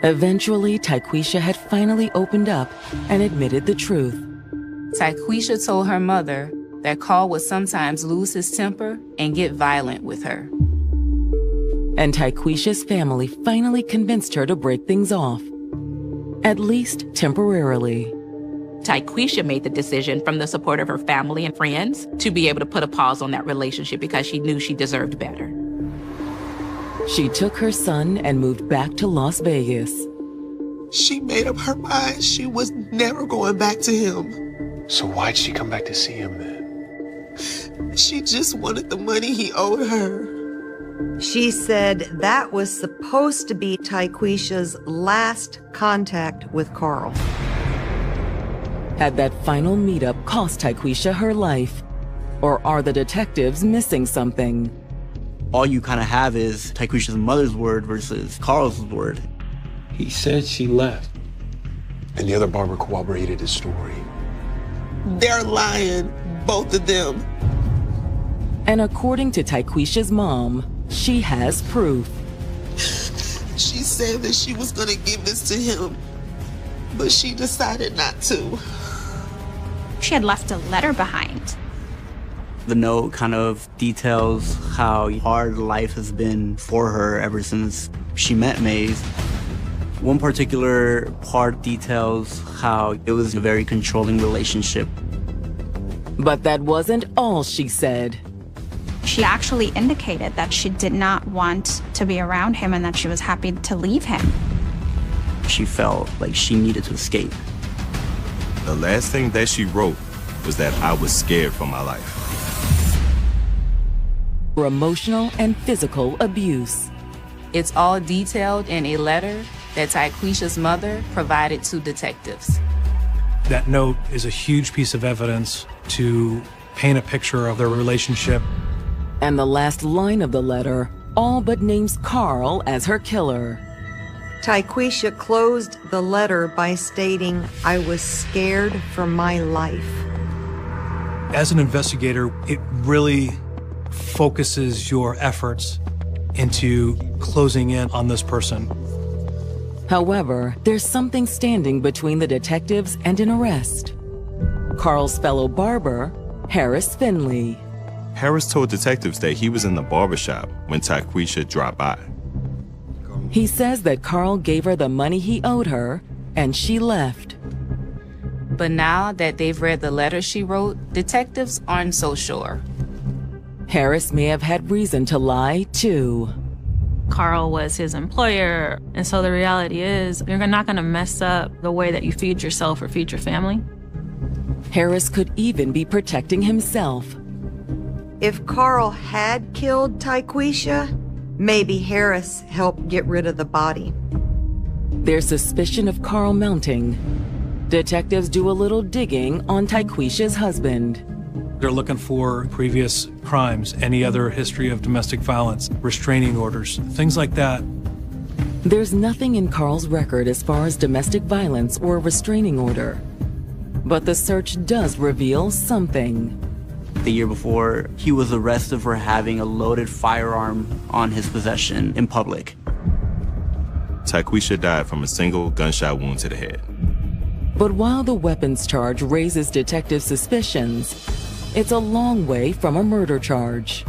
Eventually, Tyquisha had finally opened up and admitted the truth. Tyquisha told her mother that Carl would sometimes lose his temper and get violent with her. And Tyquisha's family finally convinced her to break things off, at least temporarily. Tyquisha made the decision, from the support of her family and friends, to be able to put a pause on that relationship because she knew she deserved better. She took her son and moved back to Las Vegas. She made up her mind she was never going back to him. So why'd she come back to see him then? She just wanted the money he owed her. She said that was supposed to be Tyquisha's last contact with Carl. Had that final meetup cost Tyquisha her life? Or are the detectives missing something? All you kind of have is Tyquisha's mother's word versus Carl's word. He said she left. And the other barber corroborated his story. They're lying, both of them. And according to Tyquisha's mom, she has proof. She said that she was gonna give this to him, but she decided not to. She had left a letter behind. The note kind of details how hard life has been for her ever since she met Maze. One particular part details how it was a very controlling relationship. But that wasn't all she said. She actually indicated that she did not want to be around him and that she was happy to leave him. She felt like she needed to escape. The last thing that she wrote was that I was scared for my life. For emotional and physical abuse. It's all detailed in a letter that Tyquisha's mother provided to detectives. That note is a huge piece of evidence to paint a picture of their relationship. And the last line of the letter all but names Carl as her killer. Tyquisha closed the letter by stating, "I was scared for my life." As an investigator, it really focuses your efforts into closing in on this person. However, there's something standing between the detectives and an arrest. Carl's fellow barber, Harris Finley. Harris told detectives that he was in the barbershop when Tyquisha dropped by. He says that Carl gave her the money he owed her, and she left. But now that they've read the letter she wrote, detectives aren't so sure. Harris may have had reason to lie, too. Carl was his employer, and so the reality is you're not going to mess up the way that you feed yourself or feed your family. Harris could even be protecting himself. If Carl had killed Tyquisha, maybe Harris helped get rid of the body. There's suspicion of Carl mounting. Detectives do a little digging on Tyquisha's husband. They're looking for previous crimes, any other history of domestic violence, restraining orders, things like that. There's nothing in Carl's record as far as domestic violence or a restraining order. But the search does reveal something. The year before, he was arrested for having a loaded firearm on his possession in public. Tyquisha died from a single gunshot wound to the head. But while the weapons charge raises detective suspicions, it's a long way from a murder charge.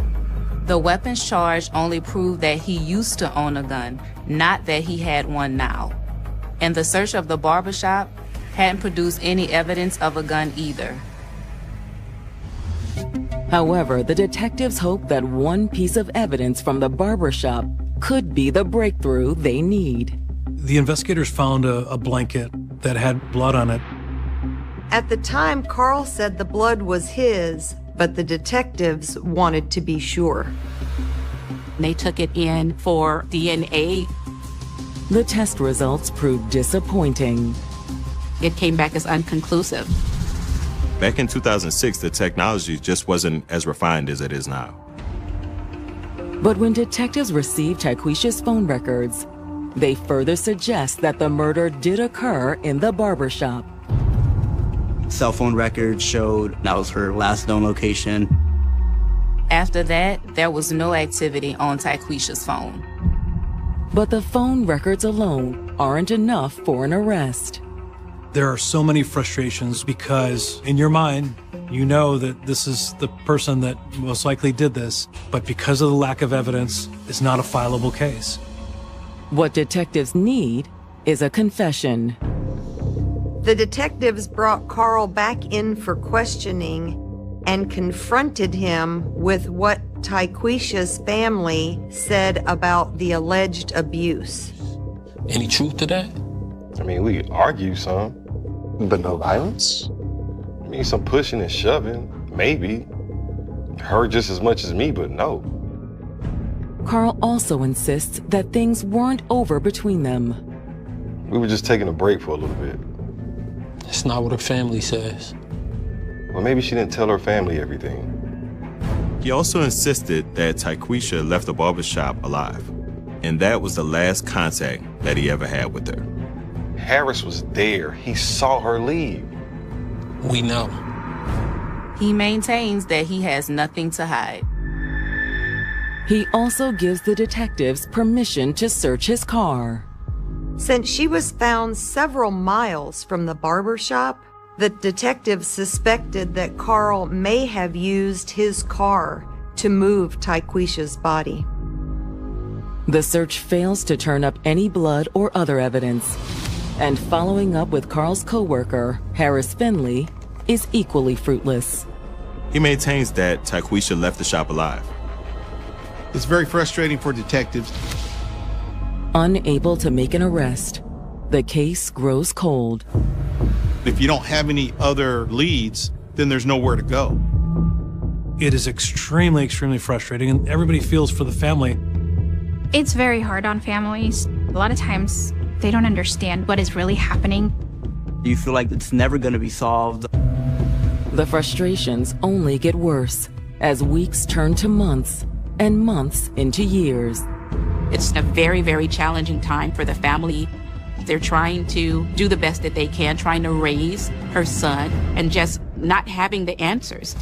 The weapons charge only proved that he used to own a gun, not that he had one now. And the search of the barbershop hadn't produced any evidence of a gun either. However, the detectives hope that one piece of evidence from the barbershop could be the breakthrough they need. The investigators found a blanket that had blood on it. At the time, Carl said the blood was his, but the detectives wanted to be sure. They took it in for DNA. The test results proved disappointing. It came back as unconclusive. Back in 2006, the technology just wasn't as refined as it is now. But when detectives received Tyquisha's phone records, they further suggest that the murder did occur in the barbershop. Cell phone records showed that was her last known location. After that, there was no activity on Tyquisha's phone. But the phone records alone aren't enough for an arrest. There are so many frustrations because in your mind, you know that this is the person that most likely did this, but because of the lack of evidence, it's not a fileable case. What detectives need is a confession. The detectives brought Carl back in for questioning and confronted him with what Tyquisha's family said about the alleged abuse. Any truth to that? I mean, we could argue some, but no violence? I mean, some pushing and shoving, maybe. Her just as much as me, but no. Carl also insists that things weren't over between them. We were just taking a break for a little bit. That's not what her family says. Well, maybe she didn't tell her family everything. He also insisted that Tyquisha left the barbershop alive, and that was the last contact that he ever had with her. Harris was there. He saw her leave. We know. He maintains that he has nothing to hide. He also gives the detectives permission to search his car. Since she was found several miles from the barbershop, the detectives suspected that Carl may have used his car to move Tyquisha's body. The search fails to turn up any blood or other evidence, and following up with Carl's co-worker, Harris Finley, is equally fruitless. He maintains that Tyquisha left the shop alive. It's very frustrating for detectives. Unable to make an arrest, the case grows cold. If you don't have any other leads, then there's nowhere to go. It is extremely, extremely frustrating, and everybody feels for the family. It's very hard on families. A lot of times, they don't understand what is really happening. You feel like it's never going to be solved. The frustrations only get worse as weeks turn to months and months into years. It's a very, very challenging time for the family. They're trying to do the best that they can, trying to raise her son and just not having the answers.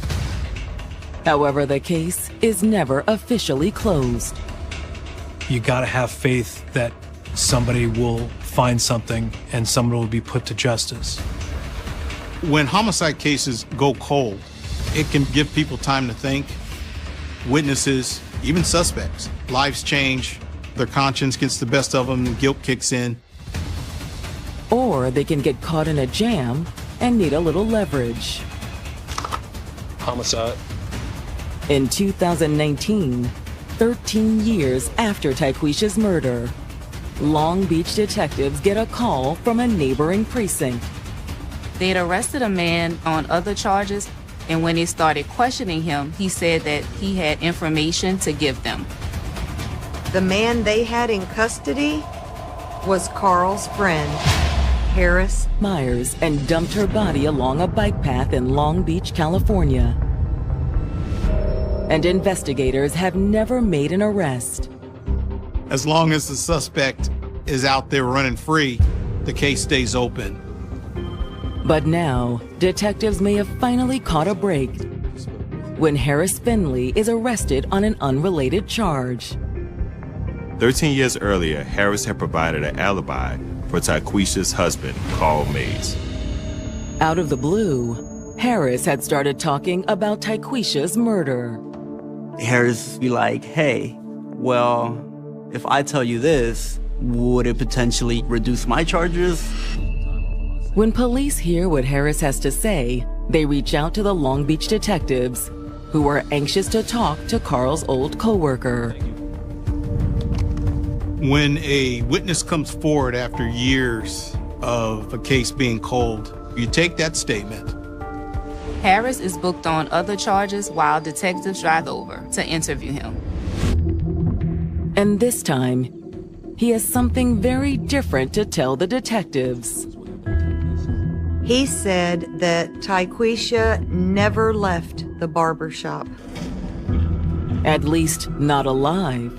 However, the case is never officially closed. You gotta have faith that somebody will find something and someone will be put to justice. When homicide cases go cold, it can give people time to think. Witnesses, even suspects, lives change, their conscience gets the best of them, and guilt kicks in. Or they can get caught in a jam and need a little leverage. Homicide. In 2019, 13 years after Tyquisha's murder, Long Beach detectives get a call from a neighboring precinct. They'd arrested a man on other charges, and when they started questioning him, he said that he had information to give them. The man they had in custody was Carl's friend, Harris Myers, and dumped her body along a bike path in Long Beach, California. And investigators have never made an arrest. As long as the suspect is out there running free, the case stays open. But now, detectives may have finally caught a break when Harris Finley is arrested on an unrelated charge. 13 years earlier, Harris had provided an alibi for Tyquisha's husband, Carl Mays. Out of the blue, Harris had started talking about Tyquisha's murder. Harris be like, hey, well, if I tell you this, would it potentially reduce my charges? When police hear what Harris has to say, they reach out to the Long Beach detectives, who are anxious to talk to Carl's old coworker. When a witness comes forward after years of a case being cold, you take that statement. Harris is booked on other charges while detectives drive over to interview him. And this time, he has something very different to tell the detectives. He said that Tyquisha never left the barber shop. At least not alive.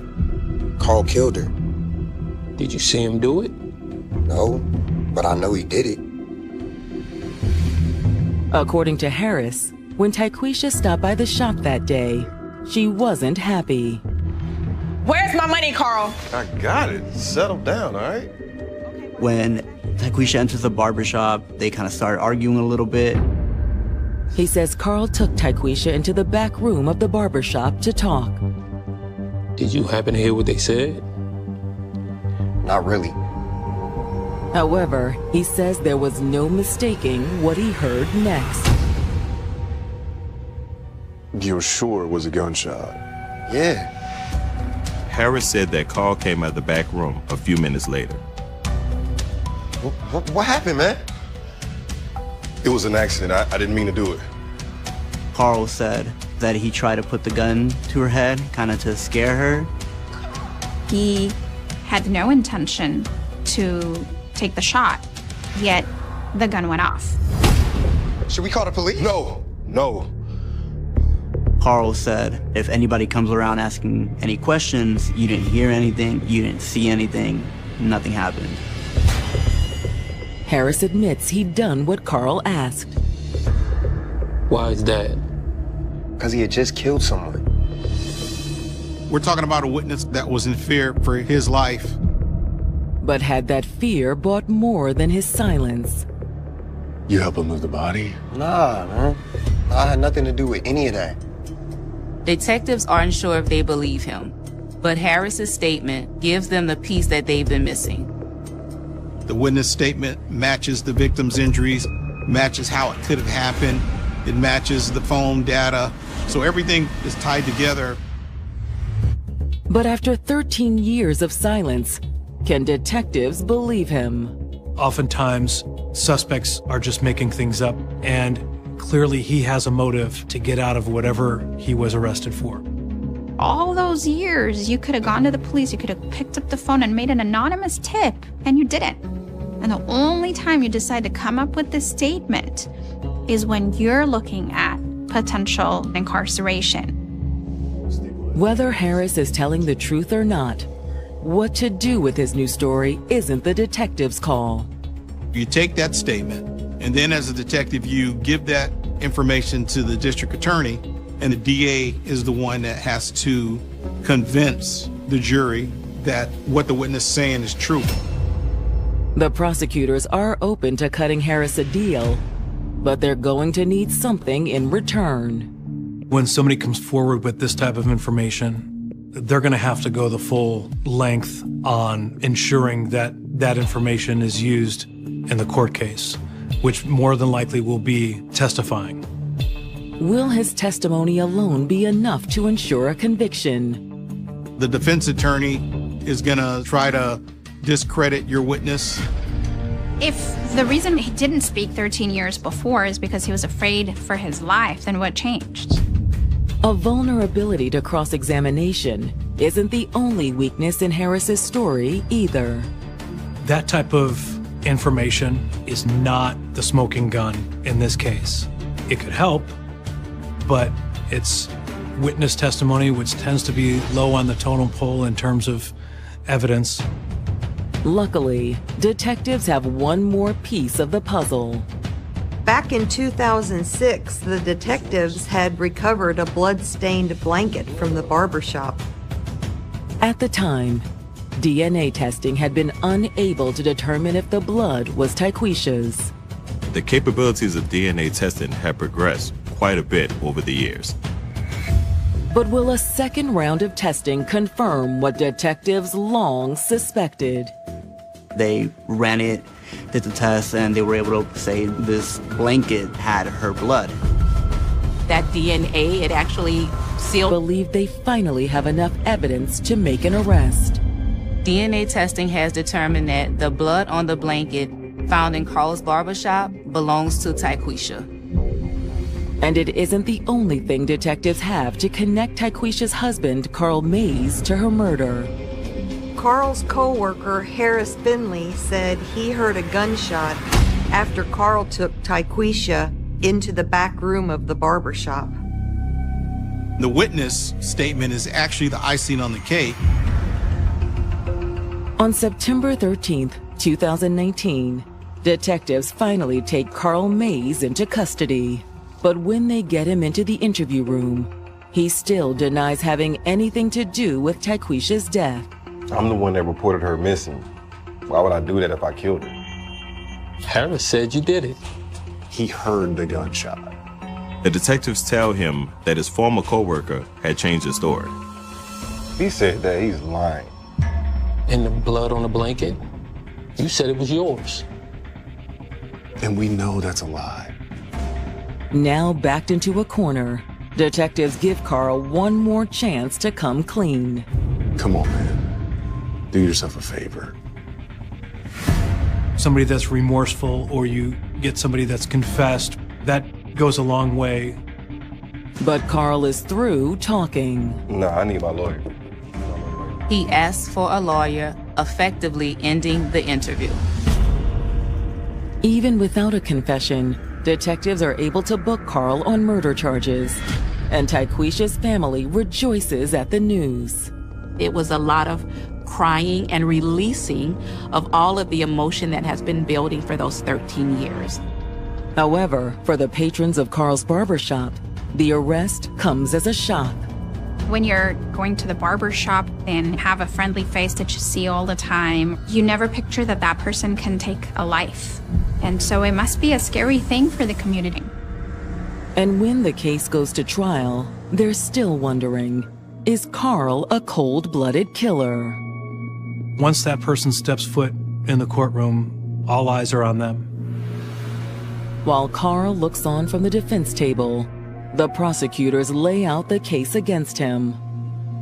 Carl killed her. Did you see him do it? No, but I know he did it. According to Harris, when Tyquisha stopped by the shop that day, she wasn't happy. Where's my money, Carl? I got it. Settle down, all right? When Tyquisha enters the barbershop, they kind of start arguing a little bit. He says Carl took Tyquisha into the back room of the barbershop to talk. Did you happen to hear what they said? Not really. However, he says there was no mistaking what he heard next. You're sure it was a gunshot? Yeah. Harris said that Carl came out of the back room a few minutes later. What happened, man? It was an accident. I didn't mean to do it. Carl said that he tried to put the gun to her head, kind of to scare her. He had no intention to take the shot, yet the gun went off. Should we call the police? No. Carl said if anybody comes around asking any questions, you didn't hear anything, you didn't see anything, nothing happened. Harris admits he'd done what Carl asked. Why is that? Because he had just killed someone. We're talking about a witness that was in fear for his life. But had that fear bought more than his silence? You help him move the body? Nah, man. I had nothing to do with any of that. Detectives aren't sure if they believe him, but Harris's statement gives them the piece that they've been missing. The witness statement matches the victim's injuries, matches how it could have happened, it matches the phone data, so everything is tied together. But after 13 years of silence, can detectives believe him? Oftentimes, suspects are just making things up, and clearly he has a motive to get out of whatever he was arrested for. All those years, you could have gone to the police, you could have picked up the phone and made an anonymous tip, and you didn't. And the only time you decide to come up with this statement is when you're looking at potential incarceration. Whether Harris is telling the truth or not, what to do with his new story isn't the detective's call. You take that statement, and then as a detective, you give that information to the district attorney, and the DA is the one that has to convince the jury that what the witness is saying is true. The prosecutors are open to cutting Harris a deal, but they're going to need something in return. When somebody comes forward with this type of information, they're going to have to go the full length on ensuring that that information is used in the court case, which more than likely will be testifying. Will his testimony alone be enough to ensure a conviction? The defense attorney is going to try to discredit your witness. If the reason he didn't speak 13 years before is because he was afraid for his life, then what changed? A vulnerability to cross-examination isn't the only weakness in Harris's story either. That type of information is not the smoking gun in this case. It could help, but it's witness testimony, which tends to be low on the totem pole in terms of evidence. Luckily, detectives have one more piece of the puzzle. Back in 2006, the detectives had recovered a blood-stained blanket from the barbershop. At the time, DNA testing had been unable to determine if the blood was Tyquisha's. The capabilities of DNA testing have progressed quite a bit over the years. But will a second round of testing confirm what detectives long suspected? They ran it, did the test, and they were able to say this blanket had her blood. That DNA, it actually sealed. Believe they finally have enough evidence to make an arrest. DNA testing has determined that the blood on the blanket found in Carl's barbershop belongs to Tyquisha. And it isn't the only thing detectives have to connect Tyquisha's husband, Carl Mays, to her murder. Carl's co-worker, Harris Finley, said he heard a gunshot after Carl took Tyquisha into the back room of the barbershop. The witness statement is actually the icing on the cake. On September 13th, 2019, detectives finally take Carl Mays into custody. But when they get him into the interview room, he still denies having anything to do with Tyquisha's death. I'm the one that reported her missing. Why would I do that if I killed her? Harris said you did it. He heard the gunshot. The detectives tell him that his former coworker had changed his story. He said that he's lying. And the blood on the blanket? You said it was yours. And we know that's a lie. Now backed into a corner, detectives give Carl one more chance to come clean. Come on, man. Do yourself a favor. Somebody that's remorseful, or you get somebody that's confessed, that goes a long way. But Carl is through talking. Nah, I need my lawyer. He asked for a lawyer, effectively ending the interview. Even without a confession, detectives are able to book Carl on murder charges, and Tyquisha's family rejoices at the news. It was a lot of crying and releasing of all of the emotion that has been building for those 13 years. However, for the patrons of Carl's barbershop, the arrest comes as a shock. When you're going to the barber shop and have a friendly face that you see all the time, you never picture that that person can take a life. And so it must be a scary thing for the community. And when the case goes to trial, they're still wondering, is Carl a cold-blooded killer? Once that person steps foot in the courtroom, all eyes are on them. While Carl looks on from the defense table, the prosecutors lay out the case against him.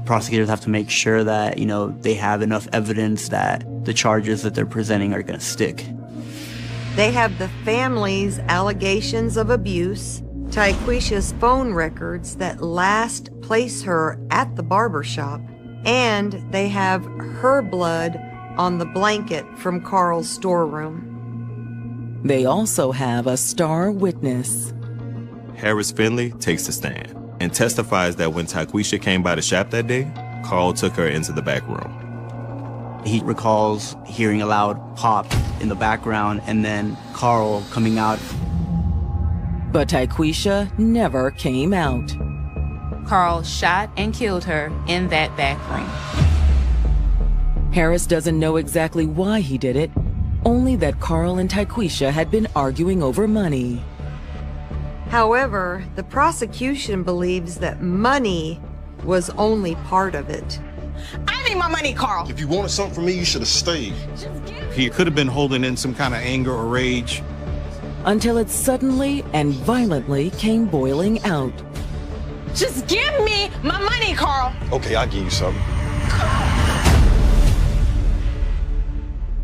Prosecutors have to make sure that, they have enough evidence that the charges that they're presenting are going to stick. They have the family's allegations of abuse, Tyquisha's phone records that last place her at the barbershop, and they have her blood on the blanket from Carl's storeroom. They also have a star witness. Harris Finley takes the stand and testifies that when Tyquisha came by the shop that day, Carl took her into the back room. He recalls hearing a loud pop in the background and then Carl coming out. But Tyquisha never came out. Carl shot and killed her in that back room. Harris doesn't know exactly why he did it, only that Carl and Tyquisha had been arguing over money. However, the prosecution believes that money was only part of it. I need my money, Carl. If you wanted something from me, you should have stayed. He could have been holding in some kind of anger or rage. until it suddenly and violently came boiling out. Just give me my money, Carl. Okay, I'll give you something.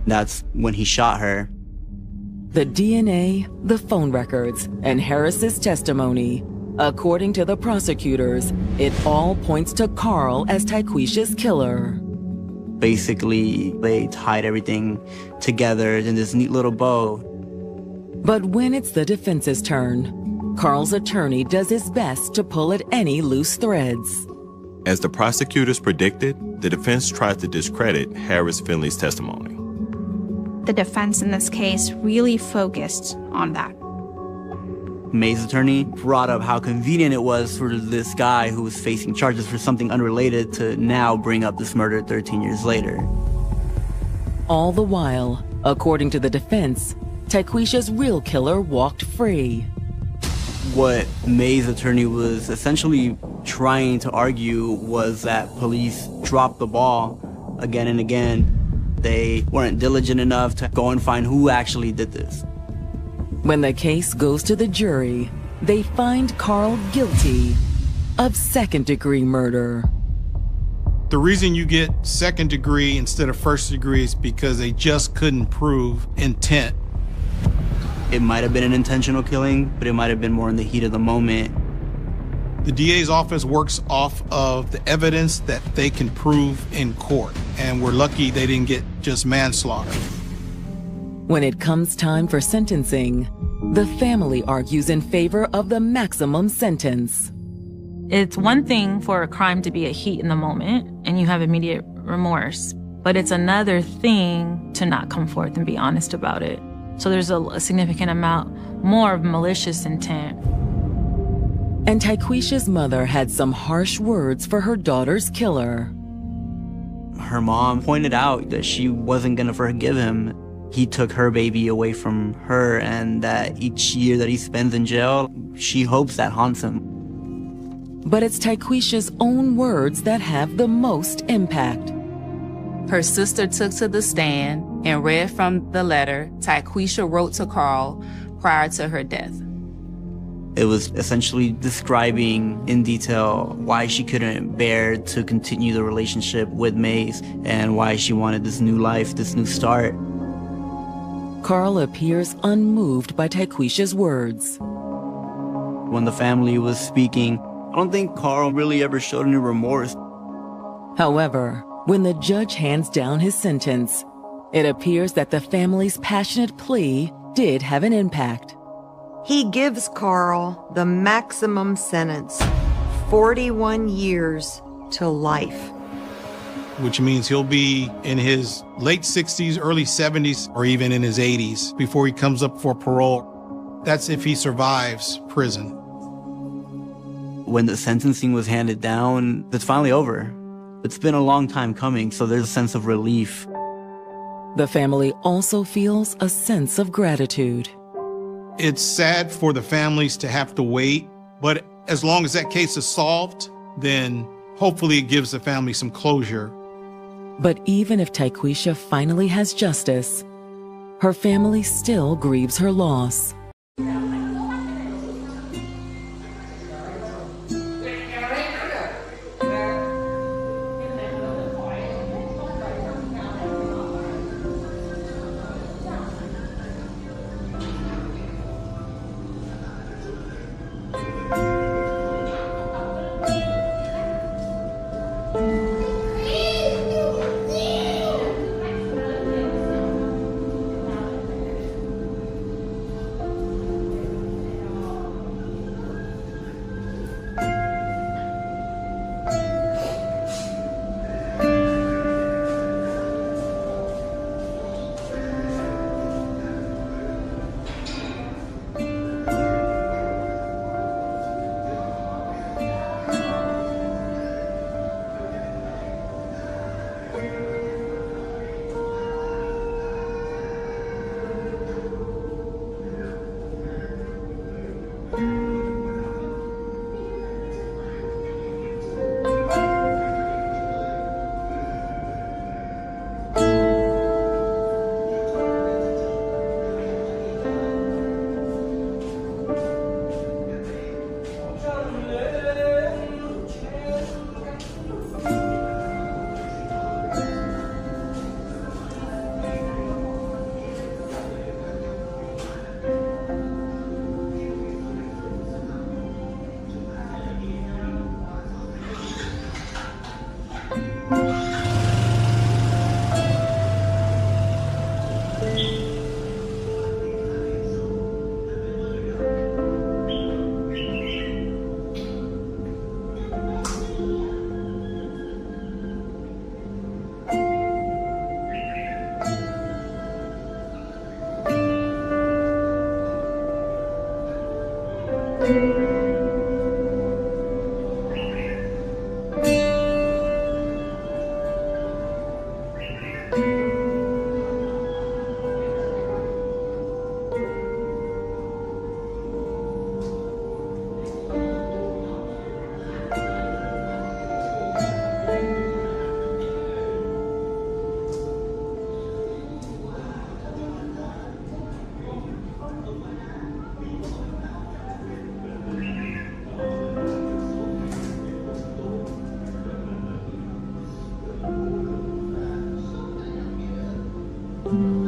That's when he shot her. The DNA, the phone records, and Harris's testimony. According to the prosecutors, it all points to Carl as Tyquisha's killer. Basically, they tied everything together in this neat little bow. But when it's the defense's turn, Carl's attorney does his best to pull at any loose threads. As the prosecutors predicted, the defense tried to discredit Harris Finley's testimony. The defense in this case really focused on that. May's attorney brought up how convenient it was for this guy who was facing charges for something unrelated to now bring up this murder 13 years later. All the while, according to the defense, Tyquisha's real killer walked free. What May's attorney was essentially trying to argue was that police dropped the ball again and again. They weren't diligent enough to go and find who actually did this. When the case goes to the jury, they find Carl guilty of second-degree murder. The reason you get second degree instead of first degree is because they just couldn't prove intent. It might have been an intentional killing, but it might have been more in the heat of the moment. The DA's office works off of the evidence that they can prove in court, and we're lucky they didn't get just manslaughter. When it comes time for sentencing, the family argues in favor of the maximum sentence. It's one thing for a crime to be a heat in the moment and you have immediate remorse, but it's another thing to not come forth and be honest about it. So there's a significant amount more of malicious intent. And Tyquisha's mother had some harsh words for her daughter's killer. Her mom pointed out that she wasn't gonna forgive him. He took her baby away from her, and that each year that he spends in jail, she hopes that haunts him. But it's Tyquisha's own words that have the most impact. Her sister took to the stand and read from the letter Tyquisha wrote to Carl prior to her death. It was essentially describing in detail why she couldn't bear to continue the relationship with Mays and why she wanted this new life, this new start. Carl appears unmoved by Tyquisha's words. When the family was speaking, I don't think Carl really ever showed any remorse. However, when the judge hands down his sentence, it appears that the family's passionate plea did have an impact. He gives Carl the maximum sentence, 41 years to life. Which means he'll be in his late 60s, early 70s, or even in his 80s before he comes up for parole. That's if he survives prison. When the sentencing was handed down, it's finally over. It's been a long time coming, so there's a sense of relief. The family also feels a sense of gratitude. It's sad for the families to have to wait, but as long as that case is solved, then hopefully it gives the family some closure. But even if Tyquisha finally has justice, her family still grieves her loss. you.